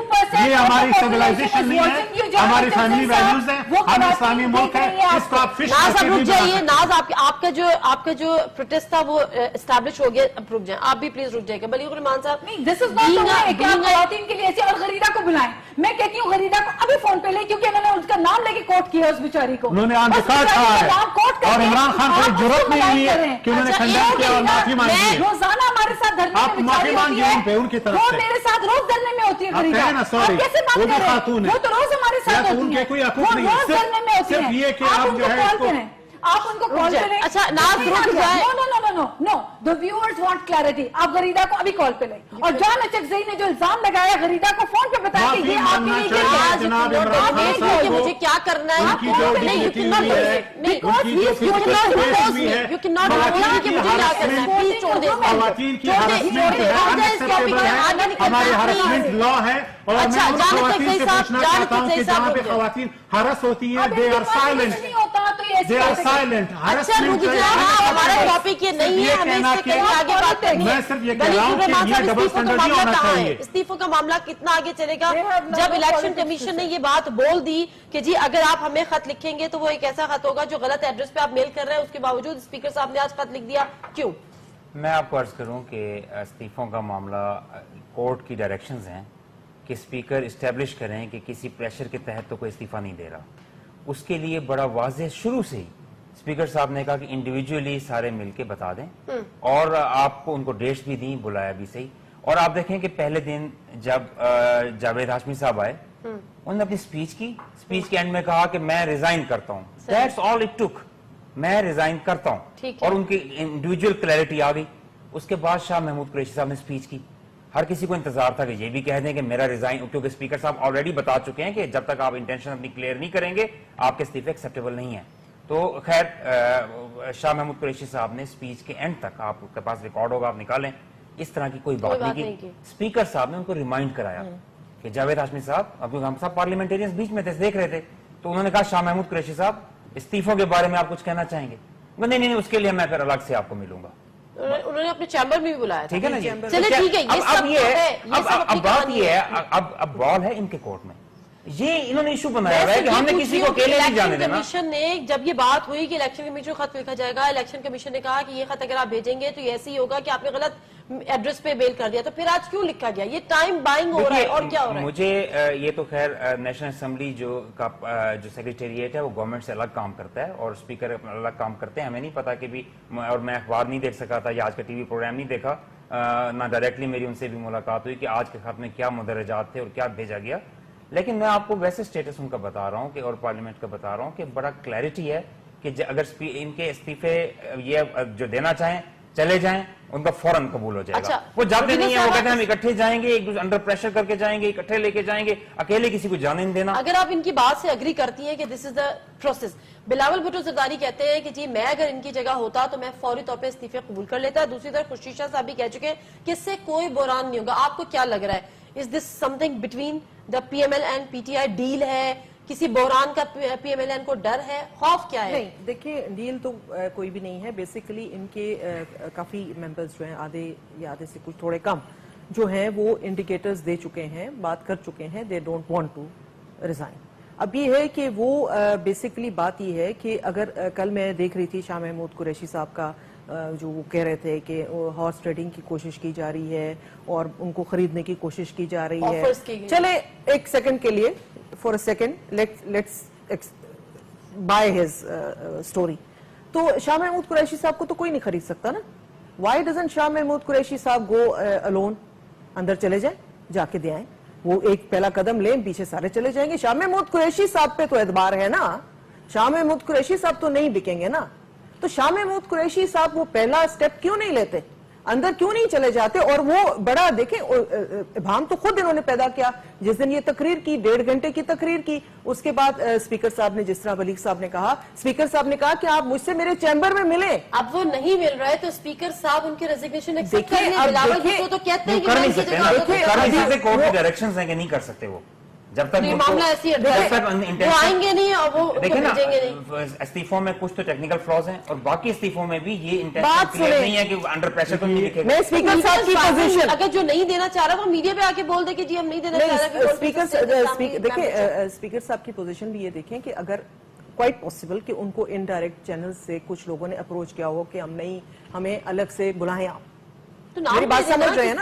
ये हमारी सिविलाइजेशन नहीं है, हमारी फैमिली वैल्यूज है, हम इस्लामी मुल्क है, इसको आप फिश नाज आप रुक जाइए। नाज आपका जो प्रोटेस्ट था वो एस्टैब्लिश हो गया, अब रुक जाए, आप भी प्लीज रुक जाइएगा। बलीगुर रहमान साहब, दिस इज नॉट कि आप खवातीन के लिए ऐसे और गरीदा को बुलाएं। मैं कहती हूँ गरीदा को अभी फोन पे ले, क्योंकि उन्होंने उसका नाम लेके कोर्ट किया उस बेचारी को, उन्होंने रिकॉर्ड कहा है, और इमरान खान को जरूरत नहीं हुई है कि उन्होंने कंडेम किया और माफी मांगी है। रोजाना हमारे साथ धरने आप में माफी मांगिए उन पे, उनकी तरफ वो से। मेरे साथ रोज धरने में होती है आप गरीदा। कहें ना, sorry, आप कैसे बात वो भी कर रहे हैं? खातून है। वो तो रोज हमारे साथ या तो होती उनके है, कोई हकूक वो नहीं है, रोज सिर्फ- धरने में होती सिर्फ है। ये कि आप आप उनको जो है कॉल इसको- करें, आप उनको कॉल जाए। करें। अच्छा, नाज रुक जाए। No, the viewers want clarity. आप गरीदा को अभी कॉल पे लें, और जॉन अचकज़ई ने जो इल्जाम लगाया गरीदा को फोन पे बताया कि ये आपके लिए क्या है। आज जनाब इमरान खान साहब कि को मुझे क्या करना है, उनकी जो नहीं, you डिग्निटी cannot हुई है, नहीं, उनकी जो फिजिकल स्पेस हुई है, you cannot बोलना कि मुझे क्या करना है, प्लीज छोड़ दे। खवातीन की हरासमेंट है, अनएक्सेप्टेबल है, हमारे हरासमेंट लॉ है। और मैं अच्छा, उन जाने तक खवातीन सही से साहब, पूछना जाने चाहता तक हूँ सही कि साहब जहाँ पे रुक जाए। खवातीन हरस होती हैं, अब दे इनके आर पास साइलेंट, कुछ नहीं होता तो ये ऐसी दे आर बातें साइलेंट। अच्छा रुक जाए, हाँ, हमारा टॉपिक ये नहीं है, हमें इससे कहीं आगे बात करनी है। मैं सिर्फ ये कह रहा हूँ कि ये डबल स्टैंडर्ड नहीं होना चाहिए। इस्तीफों का मामला कितना आगे चलेगा? जब इलेक्शन कमीशन ने ये बात बोल दी कि जी अगर आप हमें खत लिखेंगे तो वो एक ऐसा खत होगा जो गलत एड्रेस पे आप मेल कर रहे हैं, उसके बावजूद स्पीकर साहब ने आज खत लिख दिया, क्यों? मैं आपको अर्ज करूं कि इस्तीफों का मामला कोर्ट की डायरेक्शंस हैं कि स्पीकर इस्टेब्लिश करें कि किसी प्रेशर के तहत तो कोई इस्तीफा नहीं दे रहा। उसके लिए बड़ा वाज़ेह शुरू से ही स्पीकर साहब ने कहा कि इंडिविजुअली सारे मिलके बता दें, और आपको उनको डेट्स भी दी, बुलाया भी सही। और आप देखें कि पहले दिन जब जावेद हाशमी साहब आए, उन्होंने अपनी स्पीच के एंड में कहा कि मैं रिजाइन करता हूं, दैट्स ऑल इट टुक, मैं रिजाइन करता हूं, ठीक है। और उनकी इंडिविजुअल क्लैरिटी आ गई। उसके बाद शाह महमूद कुरैशी साहब ने स्पीच की। हर किसी को इंतजार था कि ये भी कह दें कि मेरा रिजाइन, क्योंकि स्पीकर साहब ऑलरेडी बता चुके हैं कि जब तक आप इंटेंशन अपनी क्लियर नहीं करेंगे आपके इस्तीफे एक्सेप्टेबल नहीं है। तो खैर शाह महमूद कुरैशी साहब ने स्पीच के एंड तक, आपके पास रिकॉर्ड होगा, आप निकालें, इस तरह की कोई बात नहीं की। स्पीकर साहब ने उनको रिमाइंड कराया कि जावेद हाशमी साहब, अब हम सब पार्लियामेंटेरियंस बीच में थे, देख रहे थे, तो उन्होंने कहा शाह महमूद कुरैशी साहब इस्तीफों के बारे में आप कुछ कहना चाहेंगे? नहीं, उसके लिए मैं फिर अलग से आपको मिलूंगा। उन्होंने अपने चैम्बर में भी बुलाया, ठीक है ना जी? चलिए ठीक है, ये सब है, अब बात ये है, अब बॉल है इनके कोर्ट में। ये इन्होंने इशू बनाया है कि हमने किसी को अकेले नहीं जाने देना। कमीशन ने जब ये बात हुई कि इलेक्शन कमीशन को खत लिखा जाएगा, इलेक्शन कमीशन ने कहा कि ये खत अगर आप भेजेंगे तो ये ऐसे ही होगा कि आपने गलत एड्रेस पे बेल कर दिया, तो फिर आज क्यों लिखा गया? ये टाइम बाइंग हो रहा है और क्या हो रहा है? मुझे ये तो खैर नेशनल असेंबली जो सेक्रेटेरिएट है वो गवर्नमेंट से अलग काम करता है और स्पीकर अलग काम करते हैं, हमें नहीं पता कि भी, और मैं अखबार नहीं देख सका था या आज का टीवी प्रोग्राम नहीं देखा, ना डायरेक्टली मेरी उनसे भी मुलाकात हुई कि आज के खत में क्या मुदरजात थे और क्या भेजा गया। लेकिन मैं आपको वैसे स्टेटस उनका बता रहा हूं कि, और पार्लियामेंट का बता रहा हूं कि बड़ा क्लैरिटी है कि अगर इनके इस्तीफे ये जो देना चाहें चले जाएं, उनका फौरन कबूल हो जाएगा। अच्छा, वो जाते नहीं है, वो कहते हैं हम इकट्ठे जाएंगे, एक दूसरे अंडर प्रेशर करके जाएंगे, इकट्ठे लेके जाएंगे, अकेले किसी को जाने नहीं देना। अगर आप इनकी बात से अग्री करती हैं कि this is the process, Bilawal Bhutto Zardari कहते हैं कि जी मैं अगर इनकी जगह होता तो मैं फौरी तौर पे इस्तीफे कबूल कर लेता। दूसरी तरफ खुशीशा साहब भी कह चुके हैं कि इससे कोई बुरान नहीं होगा। आपको क्या लग रहा है, is this something between the PML and PTI deal है? किसी बहरान का PMLN को डर है, खौफ क्या है? नहीं, देखिए डील तो कोई भी नहीं है। बेसिकली इनके काफी मेंबर्स जो हैं, आधे या आधे से कुछ थोड़े कम जो हैं, वो इंडिकेटर्स दे चुके हैं, बात कर चुके हैं, they don't want to resign. اب یہ ہے کہ وہ بیسیکلی بات یہ ہے کہ اگر کل میں دیکھ رہی تھی شاہ محمود قریشی صاحب کا جو وہ کہہ رہے تھے کہ ہارس ٹریڈنگ کی کوشش کی جا رہی ہے اور ان کو خریدنے کی کوشش کی جا رہی ہے. چلے ایک سیکنڈ کے لیے for a second let's buy his story. تو شاہ محمود قریشی صاحب کو تو کوئی نہیں خرید سکتا نا. وائی ڈزنٹ شاہ محمود قریشی صاحب گو الون؟ اندر چلے جائیں, جا کے دے آئیں, وہ ایک پہلا قدم لیں, پیچھے سارے چلے جائیں گے. شاہ محمود قریشی صاحب پہ تو اعتبار ہے نا, شاہ محمود قریشی صاحب تو نہیں بکیں گے نا. تو شاہ محمود قریشی صاحب وہ پہلا سٹیپ کیوں نہیں لیتے, اندر کیوں نہیں چلے جاتے؟ اور وہ بڑا دیکھیں ابہام تو خود انہوں نے پیدا کیا جس دن یہ تقریر کی, 1.5 گھنٹے کی تقریر کی. اس کے بعد اسپیکر صاحب نے, جس طرح ولیق صاحب نے کہا, اسپیکر صاحب نے کہا کہ آپ مجھ سے میرے چیمبر میں ملیں. اب وہ نہیں مل رہا ہے تو اسپیکر صاحب ان کی ریزگنیشن ایکسپٹ کر لیں. بلاول بھٹو تو کہتے ہیں کہ کر نہیں سکتے, کورٹ کے ڈائریکشنز ہیں کہ نہیں کر سکتے وہ. جب تک معاملہ ایسی وہ آئیں گے نہیں اور وہ دیکھیں نا, بھیجیں گے نہیں. استعفوں میں کچھ تو ٹیکنیکل فلاز ہیں اور باقی استعفوں میں بھی یہ انٹینشن کلیئر نہیں ہے کہ انڈر پریشر تو نہیں لکھے. میں اسپیکر صاحب کی پوزیشن, اگر جو نہیں دینا چاہ رہا وہ میڈیا پہ آ کے بول دے کہ جی ہم نہیں دینا چاہ رہے. دیکھیں اسپیکر صاحب کی پوزیشن بھی یہ دیکھیں کہ اگر کوائٹ پاسبل کہ ان کو انڈائریکٹ چینل سے کچھ لوگوں نے اپروچ کیا ہو کہ ہم نہیں, ہمیں الگ سے بلائیں آپ. میری بات سمجھ رہے ہیں نا,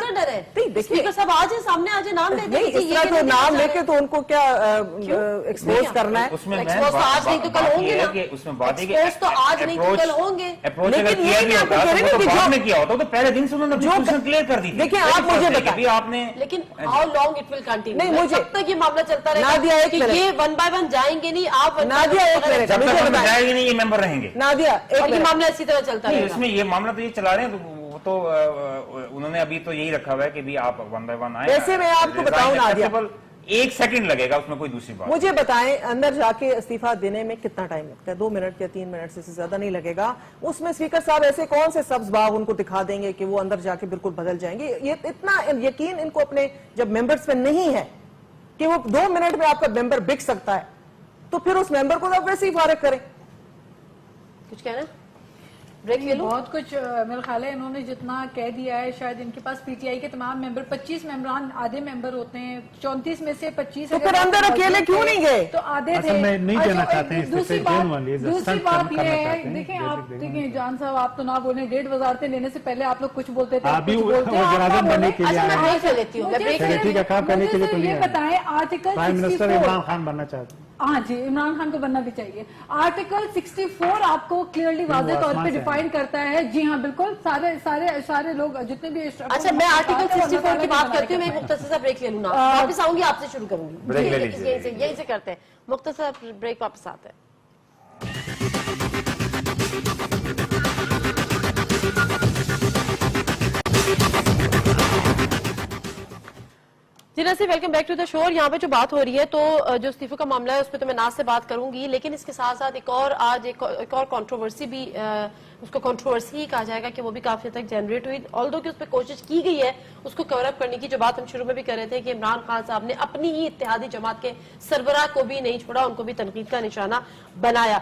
اسپیکر صاحب آج سامنے آج نام لے نہیں, اس طرح تو نام لے کے تو ان کو کیا ایکسپوز کرنا ہے. اس میں آج نہیں تو کل ہوں گے نا, اس میں بات ہے کہ ایکسپوز تو آج نہیں تو کل ہوں گے. اپروچ اگر کیا بھی ہوتا تو وہ بعد میں کیا ہوتا تو پہلے دن سے انہوں نے پوزیشن کلیئر کر دی تھی. دیکھیں آپ مجھے بتائیں, آپ نے لیکن how long it will continue, نہیں مجھے جب تک یہ معاملہ چلتا رہے گا کہ یہ ون بائی ون جائیں گے نہیں آپ, نادیہ ایک منٹ, جب تک جائے گی نہیں یہ ممبر رہیں گے. نادیہ یہ معاملہ اسی طرح چلتا رہے گا. اس میں یہ معاملہ تو یہ چلا رہے ہیں تو انہوں نے ابھی تو یہی رکھا ہوا ہے کہ بھی آپ ون بائی ون آئیں. ویسے میں آپ کو بتاؤں نادیہ, 1 سیکنڈ لگے گا, اس میں کوئی دوسری بات. مجھے بتائیں اندر جا کے استعفیٰ دینے میں کتنا ٹائم لگتا ہے؟ 2 منٹ یا 3 منٹ سے زیادہ نہیں لگے گا. اس میں اسپیکر صاحب ایسے کون سے سبز باغ ان کو دکھا دیں گے کہ وہ اندر جا کے بالکل بدل جائیں گے؟ یہ اتنا یقین ان کو اپنے جب ممبرز پہ نہیں ہے کہ وہ 2 منٹ میں آپ کا ممبر بک سکتا ہے, تو پھر اس ممبر کو آپ ویسے ہی فارغ کریں. کچھ کہنا بریک لے لوں؟ بہت کچھ میرا خیال ہے انہوں نے جتنا کہہ دیا ہے, شاید ان کے پاس پی ٹی آئی کے تمام ممبر 25 ممبران آدھے ممبر ہوتے ہیں, 34 میں سے 25 تو پھر اندر اکیلے کیوں نہیں گئے؟ تو آدھے اصل میں نہیں دینا چاہتے ہیں. دوسری بات یہ ہے, دیکھیں آپ دیکھیں جان صاحب, آپ تو نہ بولیں, 1.5 وزارتیں لینے سے پہلے آپ لوگ کچھ بولتے تھے, یہ بتائیں article prime minister Imran Khan بننا چاہتے ہیں. ہاں جی, عمران خان کو بننا بھی چاہیے. آرٹیکل 64 آپ کو کلیئرلی واضح طور پہ ڈیفائن کرتا ہے. جی ہاں بالکل, سارے لوگ جتنے بھی. اچھا میں آرٹیکل 64 کی بات کرتی ہوں, میں مختصر سا بریک لے لوں نا, واپس آؤں گی آپ سے شروع کروں گی. یہی سے کرتے ہیں, مختصر بریک, واپس آتے ہیں. جی ناصر, ویلکم بیک ٹو دا شو. یہاں پہ جو بات ہو رہی ہے تو جو استعفے کا معاملہ ہے اس پہ تو میں ناز سے بات کروں گی, لیکن اس کے ساتھ ساتھ ایک اور کنٹروورسی بھی, اس کو کنٹروورسی ہی کہا جائے گا کہ وہ بھی کافی حد تک جنریٹ ہوئی, آلدو کہ اس پہ کوشش کی گئی ہے اس کو کور اپ کرنے کی. جو بات ہم شروع میں بھی کر رہے تھے کہ عمران خان صاحب نے اپنی ہی اتحادی جماعت کے سربراہ کو بھی نہیں چھوڑا, ان کو بھی تنقید کا نشانہ بنایا.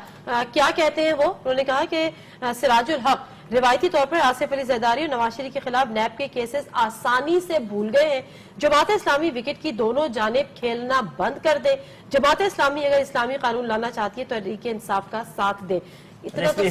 کیا کہتے ہیں وہ؟ انہوں نے کہا کہ سراج الحق روایتی طور پر آصف علی زرداری اور نواز شریف کے خلاف نیب کے کیسز آسانی سے بھول گئے ہیں. جماعت اسلامی وکٹ کی دونوں جانب کھیلنا بند کر دے. جماعت اسلامی اگر اسلامی قانون لانا چاہتی ہے تو تحریک انصاف کا ساتھ دے. اتنا تو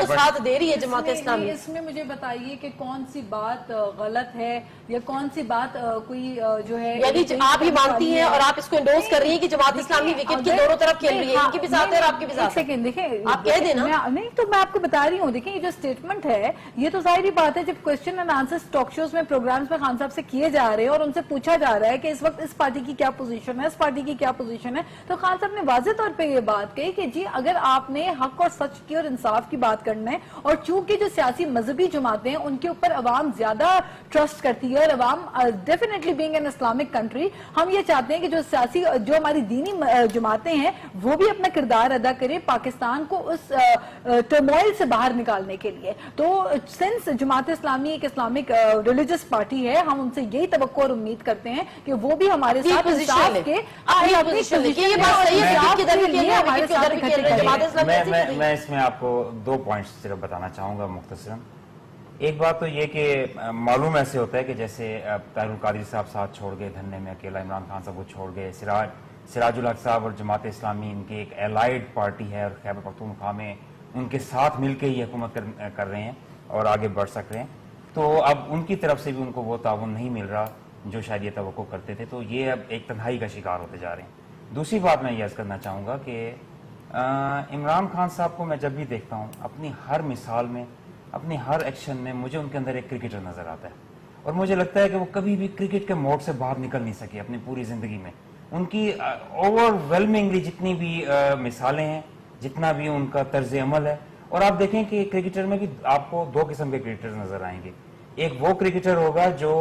ساتھ دے رہی ہے جماعت اسلامی. اس میں مجھے بتائیے کہ کون سی بات غلط ہے یا کون سی بات کوئی جو ہے, یعنی آپ یہ مانتی ہیں اور آپ اس کو انڈورس کر رہی ہیں کہ جماعت اسلامی وکٹ کے دونوں طرف کھیل رہی ہے, ان کی بھی ساتھ ہے اور آپ کی بھی ساتھ ہے. دیکھیں آپ کہہ دیں نا. نہیں تو میں آپ کو بتا رہی ہوں, دیکھیں یہ جو اسٹیٹمنٹ ہے یہ تو ظاہری بات ہے, جب question and answer talk shows میں پروگرامز میں خان صاحب سے کیے جا رہے ہیں اور ان سے پوچھا جا رہا ہے کہ اس وقت اس پارٹی کی کیا پوزیشن ہے, اس پارٹی کی کیا پوزیشن ہے, تو خان صاحب نے واضح طور پہ یہ بات کہی کہ جی اگر آپ نے حق اور سچ کی اور انصاف کی بات کرنا ہے, اور چونکہ جو سیاسی مذہبی جماعتیں ہیں ان کے اوپر عوام زیادہ ٹرسٹ کرتی ہے, اور عوام definitely being an Islamic country, ہم یہ چاہتے ہیں کہ جو ہماری دینی جماعتیں ہیں وہ بھی اپنا کردار ادا کریں پاکستان کو اس ٹرموائل سے باہر نکالنے کے لیے. تو سنس جماعت اسلامی ایک اسلامک ریلیجس پارٹی ہے, ہم ان سے یہی توقع اور امید کرتے ہیں کہ وہ بھی ہمارے ساتھ انصاف کے میں اس میں آپ کو 2 پوائنٹس صرف بتانا چاہوں گا مختصراً. ایک بات تو یہ کہ معلوم ایسے ہوتا ہے کہ جیسے طاہر القادری صاحب ساتھ چھوڑ گئے دھرنے میں اکیلا، عمران خان صاحب کو چھوڑ گئے، سراج الحق صاحب اور جماعت اسلامی ان کی ایک الائیڈ پارٹی ہے اور خیبر پختونخوا میں ان کے ساتھ مل کے یہ حکومت کر رہے ہیں اور آگے بڑھ سک رہے ہیں، تو اب ان کی طرف سے بھی ان کو وہ تعاون نہیں مل رہا جو شاید یہ توقع کرتے تھے، تو یہ اب ایک تنہائی کا شکار ہوتے جا رہے ہیں۔ دوسری بات میں یہ عرض کرنا چاہوں گا کہ عمران خان صاحب کو میں جب بھی دیکھتا ہوں اپنی ہر مثال میں، اپنی ہر ایکشن میں مجھے ان کے اندر ایک کرکٹر نظر آتا ہے، اور مجھے لگتا ہے کہ وہ کبھی بھی کرکٹ کے موڈ سے باہر نکل نہیں سکے اپنی پوری زندگی میں۔ ان کی اوور ویلمنگلی جتنی بھی مثالیں ہیں، جتنا بھی ان کا طرز عمل ہے، اور آپ دیکھیں کہ کرکٹر میں بھی آپ کو دو قسم کے کرکٹر نظر آئیں گے۔ ایک وہ کرکٹر ہوگا جو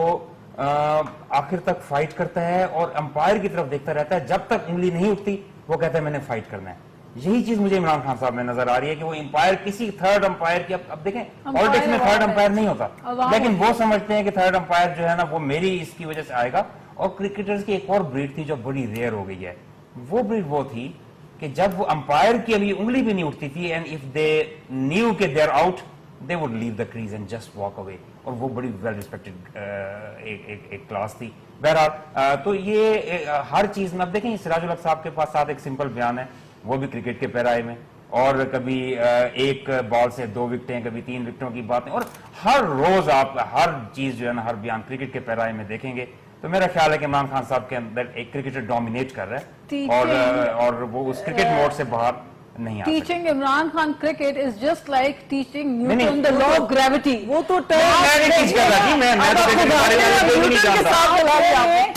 آخر تک فائٹ کرتا ہے اور امپائر کی طرف دیکھتا رہتا ہے، جب تک انگلی نہیں اٹھتی وہ کہتا ہے میں نے فائٹ کرنا ہے۔ یہی چیز مجھے عمران خان صاحب میں نظر آ رہی ہے کہ وہ امپائر کسی تھرڈ امپائر کی، اب دیکھیں پالیٹکس میں تھرڈ امپائر نہیں ہوتا، لیکن وہ سمجھتے ہیں کہ تھرڈ امپائر جو ہے نا وہ میری اس کی وجہ سے آئے گا۔ اور کرکٹرز کی ایک اور بریڈ تھی جو بڑی ریئر ہو گئی ہے، وہ بریڈ وہ تھی کہ جب وہ امپائر کی ابھی انگلی بھی نہیں اٹھتی تھی، اینڈ اف دے نیو کہ they are out they would leave the crease and just walk away، اور وہ بڑی ویل ریسپیکٹڈ ایک کلاس تھی۔ بہرحال تو یہ ہر چیز میں اب دیکھیں سراج الحق صاحب کے پاس ساتھ ایک سمپل بیان ہے، وہ بھی کرکٹ کے پیرائے میں، اور کبھی ایک بال سے 2 وکٹیں، کبھی 3 وکٹوں کی باتیں، اور ہر روز آپ ہر چیز جو ہے نا ہر بیان کرکٹ کے پیرائے میں دیکھیں گے۔ تو میرا خیال ہے کہ عمران خان صاحب کے اندر ایک کرکٹر ڈومینیٹ کر رہا ہے، اور وہ اس کرکٹ موڈ سے باہر نہیں آ سکتے۔ Teaching Imran Khan cricket is just like teaching Newton the law of gravity. وہ تو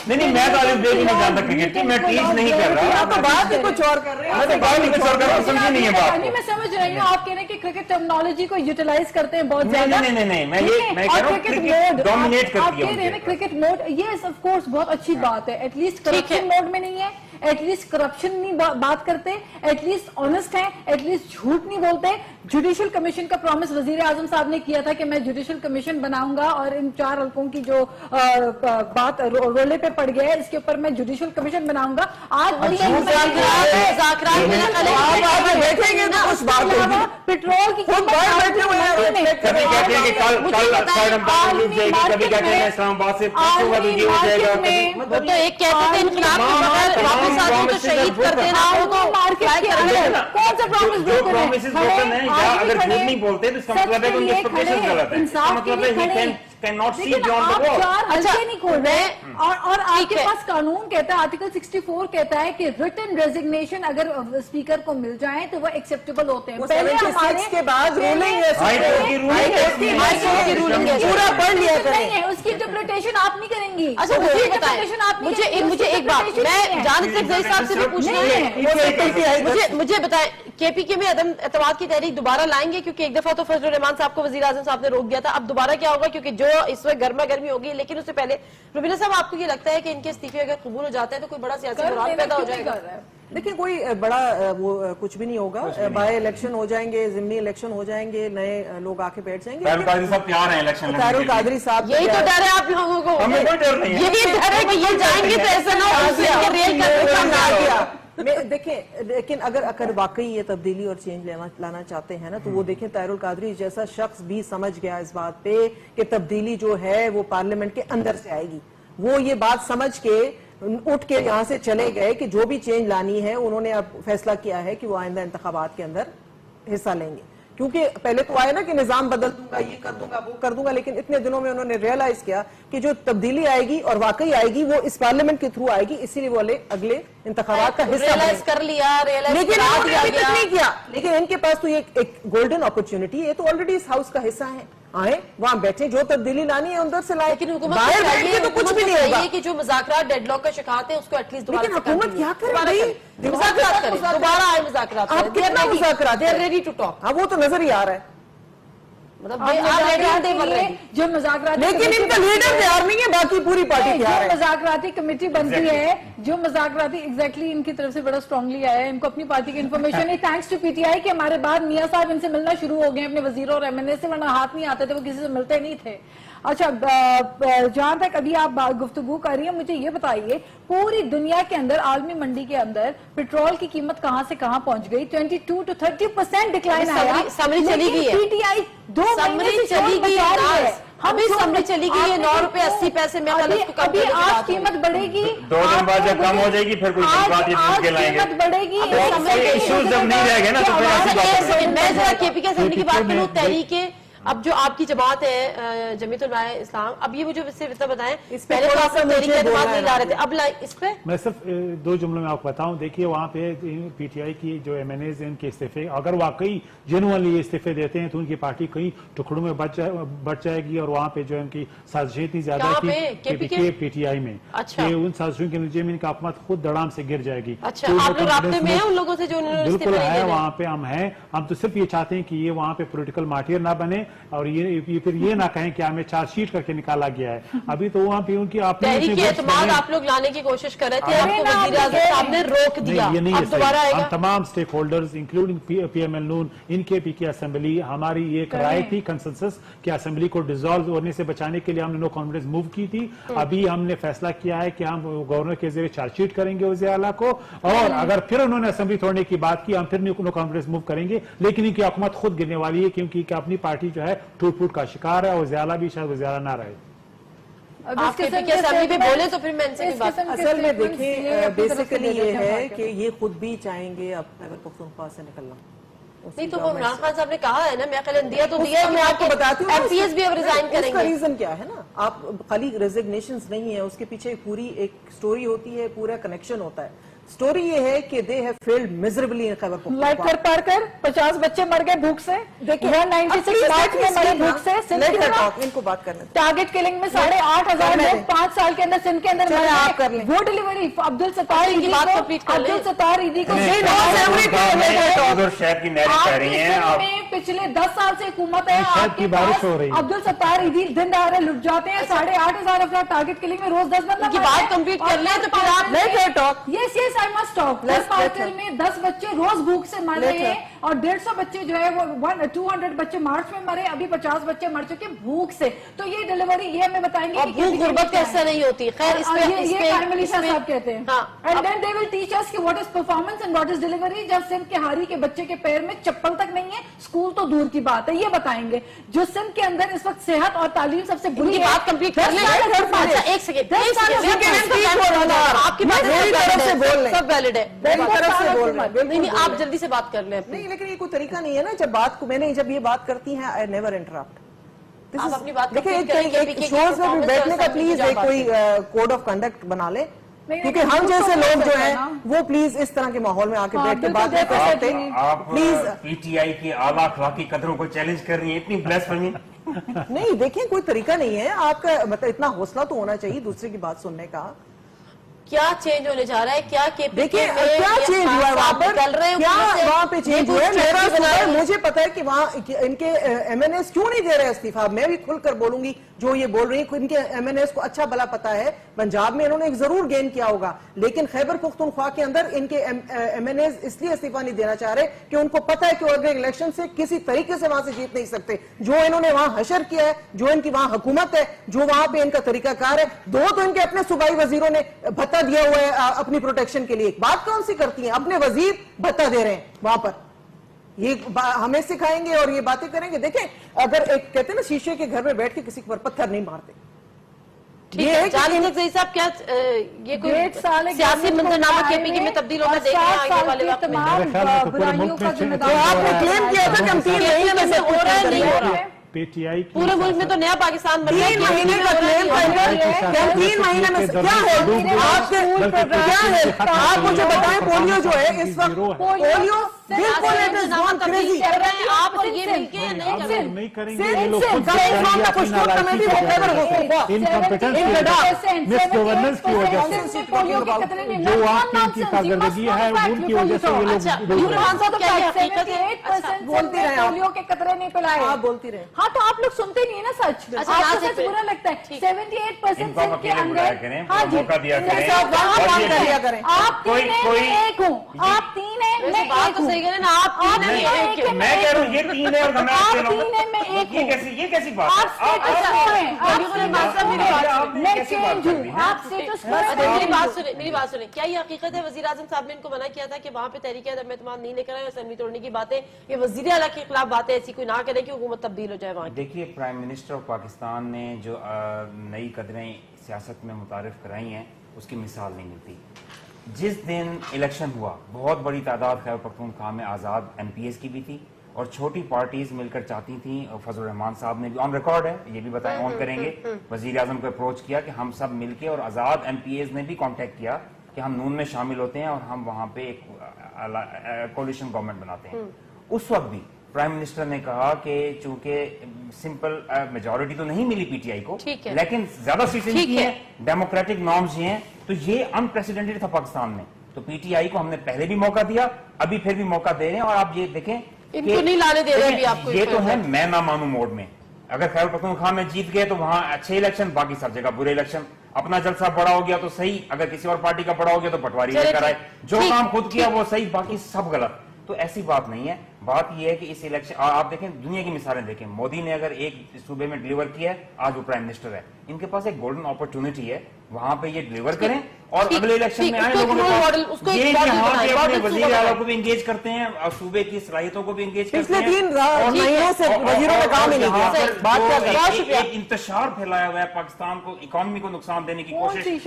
میں نہیں تعلیم دے بھی نہیں جانتا کرکٹ کی، میں ٹیچ نہیں کر رہا، بات ہی کچھ اور کر رہے ہیں۔ میں تو بات ہی کچھ اور کر رہا ہوں، سمجھی نہیں ہے بات کو۔ میں سمجھ رہی ہوں آپ کہہ رہے ہیں کہ کرکٹ ٹرمنالوجی کو یوٹیلائز کرتے ہیں بہت زیادہ۔ نہیں، میں کہہ رہا ہوں کرکٹ ڈومینیٹ کرتی ہے۔ آپ کہہ رہے ہیں cricket mood, yes of course بہت اچھی بات ہے، ایٹ لیسٹ کرپشن موڈ میں نہیں ہے، ایٹ لیسٹ کرپشن نہیں بات کرتے، ایٹ لیسٹ آنےسٹ ہیں، ایٹ لیسٹ جھوٹ نہیں بولتے۔ جوڈیشل کمیشن کا پرومس وزیر اعظم صاحب نے کیا تھا کہ میں جوڈیشل کمیشن بناؤں گا، اور ان 4 حلقوں کی جو بات رولے پہ پڑ گیا ہے اس کے اوپر میں جوڈیشل کمیشن بناؤں گا۔ آج پیٹرول کی شہید کر دینا ہو تو کون سا پرومس اگر جھوٹ نہیں بولتے تو اس کا مطلب ہے کہ ان کی ایکسپیکٹیشن غلط ہے، اس کا مطلب ہے cannot see beyond the wall۔ نہیں کھول رہے، اور آپ کے پاس قانون کہتا ہے، آرٹیکل 64 کہتا ہے کہ ریٹن ریزگنیشن اگر اسپیکر کو مل جائیں تو وہ ایکسیپٹیبل ہوتے ہیں۔ پہلے ہمارے کے بعد رولنگ پورا پڑھ لیا کریں، اس کی انٹرپریٹیشن آپ نہیں کریں گی۔ اچھا مجھے ایک بات میں جان زئی صاحب سے بھی پوچھنا ہے، مجھے بتائیں کے پی کے میں عدم اعتماد کی تحریک دوبارہ لائیں گے؟ کیونکہ ایک دفعہ تو فضل الرحمان صاحب کو وزیر اعظم صاحب نے روک دیا تھا، اب دوبارہ کیا ہوگا؟ کیونکہ جو اس وقت گرما گرمی ہوگی، لیکن اس سے پہلے روبینہ صاحب آپ کو یہ لگتا ہے کہ ان کے استعفے اگر قبول ہو جاتے ہیں تو کوئی بڑا سیاسی بحران پیدا ہو جائے گا؟ دیکھیں کوئی بڑا وہ کچھ بھی نہیں ہوگا، بائی الیکشن ہو جائیں گے، ضمنی الیکشن ہو جائیں گے، نئے لوگ آ کے بیٹھ جائیں گے۔ طاہر القادری صاحب تیار ہیں الیکشن لڑنے کے لیے؟ طاہر القادری صاحب یہی تو ڈر ہے آپ لوگوں کو، ہمیں کوئی ڈر نہیں ہے، یہی ڈر ہے کہ یہ جائیں گے تو ایسا نہ ہو کہ ریل کر دیکھیں، لیکن اگر واقعی یہ تبدیلی اور چینج لانا چاہتے ہیں نا تو وہ دیکھیں طاہر القادری جیسا شخص بھی سمجھ گیا اس بات پہ کہ تبدیلی جو ہے وہ پارلیمنٹ کے اندر سے آئے گی، وہ یہ بات سمجھ کے اٹھ کے یہاں سے چلے گئے کہ جو بھی چینج لانی ہے انہوں نے اب فیصلہ کیا ہے کہ وہ آئندہ انتخابات کے اندر حصہ لیں گے، کیونکہ پہلے تو آئے نا کہ نظام بدل دوں گا، یہ کر دوں گا، وہ کر دوں گا، لیکن اتنے دنوں میں انہوں نے ریئلائز کیا کہ جو تبدیلی آئے گی اور واقعی آئے گی وہ اس پارلیمنٹ کے تھرو آئے گی، اسی لیے وہ اگلے انتخابات کا حصہ ریئلائز کر لیا، لیکن انہوں نے ابھی تک نہیں کیا، لیکن ان کے پاس تو یہ ایک گولڈن اپرچونٹی ہے، تو آلریڈی اس ہاؤس کا حصہ ہے، آئیں وہاں بیٹھیں، جو تبدیلی لانی ہے اندر سے لائیں، لیکن حکومت باہر بیٹھ کے تو کچھ بھی نہیں ہوگا۔ کہ جو مذاکرات ڈیڈ لاک کا شکار تھے اس کو ایٹ لیسٹ لیکن حکومت کیا کرے بھائی؟ مذاکرات کریں، دوبارہ آئے مذاکرات، آپ کتنا مذاکرات they are ready to talk, ہاں وہ تو نظر ہی آ رہا ہے، جو مذاکرات، لیکن ان کا لیڈر تیار نہیں ہے، باقی پوری پارٹی تیار ہے۔ مذاکراتی کمیٹی بنتی ہے، جو مذاکراتی ایگزیکٹلی ان کی طرف سے بڑا اسٹرانگلی آیا ہے، ان کو اپنی پارٹی کی انفارمیشن ہے، thanks to P T I کہ ہمارے بعد میاں صاحب ان سے ملنا شروع ہو گئے اپنے وزیروں اور ایم این اے سے، ورنہ ہاتھ نہیں آتے تھے، وہ کسی سے ملتے نہیں تھے۔ اچھا جہاں تک ابھی آپ گفتگو کر رہی ہیں، مجھے یہ بتائیے پوری دنیا کے اندر عالمی منڈی کے اندر پیٹرول کی قیمت کہاں سے کہاں پہنچ گئی؟ 22 to 30% ڈکلائن آیا، سمری چلی گئی ہے، پی ٹی آئی 2 समरी चली गई है, अभी समरी चली गई है 9 रुपए 80 पैसे में, अभी आज कीमत बढ़ेगी, 2 दिन बाद जब कम हो जाएगी फिर कोई बात ये पूछ के लाएंगे, कीमत बढ़ेगी। इश्यूज जब नहीं रहेंगे ना तो फिर ऐसी बात है। मैं जरा केपीके असेंबली की बात करूं, तहरीके अब जो आपकी जमात है जमीयतुल उलमा इस्लाम, अब ये मुझे सिर्फ इतना बताएं, पहले तो आप तहरीके एतमाद नहीं ला रहे थे, अब इस पे मैं सिर्फ 2 जुमलों में आपको बताऊं। देखिए वहाँ पे पीटीआई की जो एमएनएज हैं उनके इस्तीफे, अगर वाकई जेन्युइनली इस्तीफे देते हैं तो उनकी पार्टी कई टुकड़ों में बच जाएगी, और वहाँ पे जो है उनकी साजिशें इतनी ज्यादा की पीटीआई में कि उन साजिशों के नतीजे में इनका हुकूमत खुद दड़ाम से गिर जाएगी। अच्छा, आप लोग राब्ते में हैं उन लोगों से जो बिल्कुल है, वहाँ पे हम हैं। हम तो सिर्फ ये चाहते हैं कि ये वहाँ पे पॉलिटिकल मार्टियर ना बने, और ये फिर ये ना कहें कि हमें चार्जशीट करके निकाला गया है। अभी तो वहाँ पे उनकी तहरीक एतमाद आप लोग लाने की कोशिश कर रहे थे, आपको वज़ीर आज़म साहब ने रोक दिया, अब दोबारा आएगा। हम तमाम स्टेक होल्डर्स इंक्लूडिंग पीएमएल नून, इनके पीके असेंबली, हमारी एक राय थी कंसेंसस कि असेंबली को डिसॉल्व होने से बचाने के लिए हमने नो कॉन्फिडेंस मूव की थी। अभी हमने फैसला किया है कि हम गवर्नर के जरिए चार्जशीट करेंगे वज़ीर आला को, और अगर फिर उन्होंने असेंबली तोड़ने की बात की हम फिर नो कॉन्फिडेंस मूव करेंगे, लेकिन इनकी हुकूमत खुद गिरने वाली है, क्योंकि अपनी पार्टी जो है टूट फूट का शिकार है, और ज़्यादा भी शायद ज़्यादा ना रहे। आप केपीके असेंबली पे बोले तो फिर मैं इनसे भी बात। असल में देखिए बेसिकली ये है कि ये खुद भी चाहेंगे अब खैबर पख्तूनख्वा से निकलना। नहीं तो वो इमरान खान साहब ने कहा है ना, मैं ख्याल दिया तो दिया है, मैं आपको बताती हूँ एमपीएस भी अब रिजाइन करेंगे। उसका रीजन क्या है ना, आप खाली रेजिग्नेशंस नहीं है, उसके पीछे पूरी एक स्टोरी होती है, पूरा कनेक्शन होता है। स्टोरी ये है कि they have failed miserably in Khyber Pakhtunkhwa. Like कर 50 बच्चे मर गए भूख से, देखिए 196 लाख में मरे भूख से। इनको बात करने टारगेट किलिंग में 8,500 लोग 5 साल के अंदर सिंध के अंदर मरे। आप कर लें। वो डिलीवरी अब्दुल सत्तार ईदी बात को, कंप्लीट कर लें। अब्दुल सत्तार ईदी को शहर की नहरें कह रही हैं आप, पिछले 10 साल से हुकूमत है शहद आपके की बारिश पास। हो रही है। अब्दुल सत्तार ईदी दिन दहाड़े लुट जाते हैं, 8,500 अफराद टारगेट किलिंग में रोज 10 बंदा। बात कंप्लीट कर लें तो फिर आप यस आई मस्ट टॉक। पार्कल में 10 बच्चे रोज भूख से मर रहे हैं, और 150 बच्चे जो है वो 200 बच्चे मार्च में मरे, अभी 50 बच्चे मर चुके भूख से। तो ये डिलीवरी ये हमें बताएंगे कि भूख गुर्बत कैसे नहीं होती। खैर इस पे ये प्राइम मिनिस्टर साहब कहते हैं। हाँ, and then they will teach us कि what is performance and what is delivery. जब सिंध के हारी के बच्चे के पैर में चप्पल तक नहीं है, स्कूल तो दूर की बात है, ये बताएंगे। जो सिंध के अंदर इस वक्त सेहत और तालीम सबसे बुरी है। बात कंप्लीट कर लें। अच्छा एक सेकंड, आपकी बात सब वैलिड है, नहीं आप जल्दी से बात कर लें। नहीं लेकिन ये कोई तरीका नहीं है ना, जब बात को मैंने जब ये बात करती हैं आई नेवर इंटरप्ट। आप अपनी बात देखिए शोज में बैठने का प्लीज एक कोई कोड ऑफ कंडक्ट बना ले, क्योंकि हम जैसे लोग जो हैं वो प्लीज इस तरह के माहौल में आके बैठ के बात नहीं कर सकते। आप प्लीज पीटीआई की आला अखलाकी कदरों को चैलेंज कर रही है, इतनी ब्लास्फेमी। नहीं देखिए कोई तरीका नहीं है आपका, मतलब इतना हौसला तो होना चाहिए दूसरे की बात सुनने का। क्या चेंज होने जा रहा है, क्या देखिए क्या चेंज हुआ है वहाँ पर, क्या वहाँ पे चेंज हुआ है? मेरा सवाल, मुझे पता है कि वहाँ इनके एमएनएस क्यों नहीं दे रहे इस्तीफा। मैं भी खुलकर बोलूंगी जो ये बोल रही है, इनके एमएनएस को अच्छा भला पता है पंजाब में इन्होंने एक जरूर गेन किया होगा, लेकिन खैबर पख्तूनख्वा के अंदर इनके एमएनएस इसलिए इस्तीफा नहीं देना चाह रहे कि उनको पता है कि वो इलेक्शन से किसी तरीके से वहां से जीत नहीं सकते। जो इन्होंने वहां हशर किया है, जो इनकी वहां हुकूमत है, जो वहां पे इनका तरीकाकार है, दो तो इनके अपने सूबाई वजीरों ने भत्ता दिया हुआ है अपनी प्रोटेक्शन के लिए। बात कौन सी करती है, अपने वजीर भत्ता दे रहे हैं वहां पर, ये हमें सिखाएंगे और ये बातें करेंगे। देखें अगर एक कहते हैं ना शीशे के घर में बैठ के किसी पर पत्थर नहीं मारते। ये है कि साहब क्या ये कोई सियासी मंजरनामा केपीके में तब्दील होना देख रहे हैं आगे वाले वक्त में। आपने क्लेम किया था कि हम 3 महीने में से हो रहा है, नहीं हो रहा है पीटीआई पूरे मुल्क में तो नया पाकिस्तान बन रहा है। 3 महीने का क्लेम था, 3 महीने में क्या है आपके, क्या है आप मुझे बताएं। पोलियो जो है इस वक्त, पोलियो बिल्कुल इट इज गॉन क्रेजी कर रहे हैं आप, और ये मिलके नहीं कर रहे हैं। नहीं करेंगे ये लोग खुद का कुछ मिस गवर्नेंस की वजह से, जो आपकी इनकी कारकर्दगी है उनकी वजह से ये लोग बोलती रहे, पोलियो के कतरे नहीं पिलाए, आप बोलती रहे। हाँ तो आप लोग सुनते नहीं है ना सच। आपको सच बुरा लगता है। 78% सिंध के अंदर, हाँ जी मौका दिया करें, आप 3 हैं एक हूँ, आप 3 हैं मैं बात तो सही करें ना, आप 3 हैं मैं कह रहा हूँ ये 3 है और मैं आप 3 हैं मैं एक हूँ। ये कैसी बात है? आप स्टेटस को हैं, मैं चेंज हूँ, आप स्टेटस को हैं। मेरी बात सुने, क्या ये हकीकत है वजीर आजम साहब ने इनको मना किया था कि वहाँ पे तहरीक अदम एतमाद नहीं लेकर आए, असेंबली तोड़ने की बातें, ये वजीर आला के खिलाफ बातें ऐसी कोई ना करें कि हुकूमत तब्दील हो जाए। وہاں کی؟ دیکھیے پرائم منسٹر آف پاکستان نے جو نئی قدریں سیاست میں متعارف کرائی ہیں اس کی مثال نہیں ملتی. جس دن الیکشن ہوا بہت بڑی تعداد خیبر پختونخوا میں آزاد ایم پی ایز کی بھی تھی اور چھوٹی پارٹیز مل کر چاہتی تھیں. فضل الرحمان صاحب نے بھی آن ریکارڈ ہے یہ بھی بتائیں آن کریں گے, وزیر اعظم کو اپروچ کیا کہ ہم سب مل کے, اور آزاد ایم پی ایز نے بھی کانٹیکٹ کیا کہ ہم نون میں شامل ہوتے ہیں اور ہم وہاں پہ ایک کولیشن گورنمنٹ بناتے ہیں. اس وقت بھی پرائم منسٹر نے کہا کہ چونکہ سمپل میجورٹی تو نہیں ملی پی ٹی آئی کو, لیکن زیادہ سیٹیں کی ہیں, ڈیموکریٹک نارمز ہیں, تو یہ انپریسیڈنٹڈ تھا پاکستان میں. تو پی ٹی آئی کو ہم نے پہلے بھی موقع دیا, ابھی پھر بھی موقع دے رہے ہیں. اور آپ یہ دیکھیں ان کو نہیں لانے دے رہے, آپ کو یہ تو ہے میں نہ مانوں موڈ میں. اگر خیبر پختونخوا میں جیت گئے تو وہاں اچھے الیکشن, باقی سب جگہ برے الیکشن. اپنا جلسہ بڑا ہو گیا تو صحیح, اگر کسی اور پارٹی کا بڑا ہو گیا تو پٹواری لے کر آئے, جو کام خود کیا وہ صحیح, باقی سب غلط. تو ایسی بات نہیں ہے. بات یہ ہے کہ اس الیکشن, آپ دیکھیں دنیا کی مثالیں دیکھیں, مودی نے اگر ایک صوبے میں ڈیلیور کیا ہے, آج وہ پرائم منسٹر ہے, ان کے پاس ایک گولڈن اپرچونٹی ہے, وہاں پہ یہ ڈیلیور کریں اور اگلے الیکشن میں آئے لوگوں کو. یہ یہاں پہ اپنے وزیر اعلیٰ کو بھی انگیج کرتے ہیں اور صوبے کی صلاحیتوں کو بھی انگیج کرتے ہیں. پچھلے 3 مہینوں سے وزیروں کا کام ہی نہیں کیا. بات کیا کر رہے ہیں, ایک انتشار پھیلایا ہوا ہے پاکستان کو, اکانومی کو نقصان دینے کی کوشش,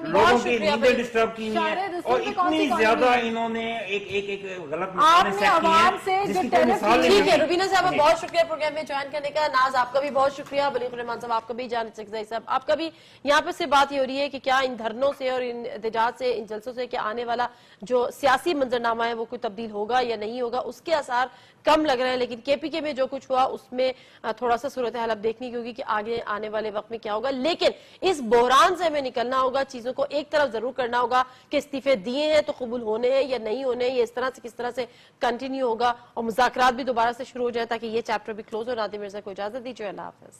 لوگوں کی نیندیں ڈسٹرب کی ہوئی ہیں, اور اتنی زیادہ انہوں نے ایک غلط مثالیں سیٹ کی ہیں جس کی کوئی مثال نہیں. ٹھیک ہے روبینہ صاحب, بہت شکریہ پروگرام میں جوائن کرنے کا. ناز آپ کا بھی بہت شکریہ. بلیغ الرحمان صاحب آپ کا بھی, جان سکزائی صاحب آپ کا بھی. یہاں پہ سے بات یہ ہو رہی ہے کہ کیا ان دھرنوں سے اور ان احتجاج سے, ان جلسوں سے, کیا آنے والا جو سیاسی منظرنامہ ہے وہ کوئی تبدیل ہوگا یا نہیں ہوگا, اس کے آثار کم لگ رہے ہیں. لیکن کے پی کے میں جو کچھ ہوا اس میں تھوڑا سا صورتحال اب دیکھنے کی ہوگی کہ آگے آنے والے وقت میں کیا ہوگا. لیکن اس بحران سے ہمیں نکلنا ہوگا, چیزوں کو ایک طرف ضرور کرنا ہوگا کہ استعفے دیے ہیں تو قبول ہونے ہیں یا نہیں ہونے, یہ اس طرح سے کس طرح سے کنٹینیو ہوگا, اور مذاکرات بھی دوبارہ سے شروع ہو جائے تاکہ یہ چیپٹر بھی کلوز ہو. نادیم مرزا کو اجازت دیجیے, اللہ حافظ.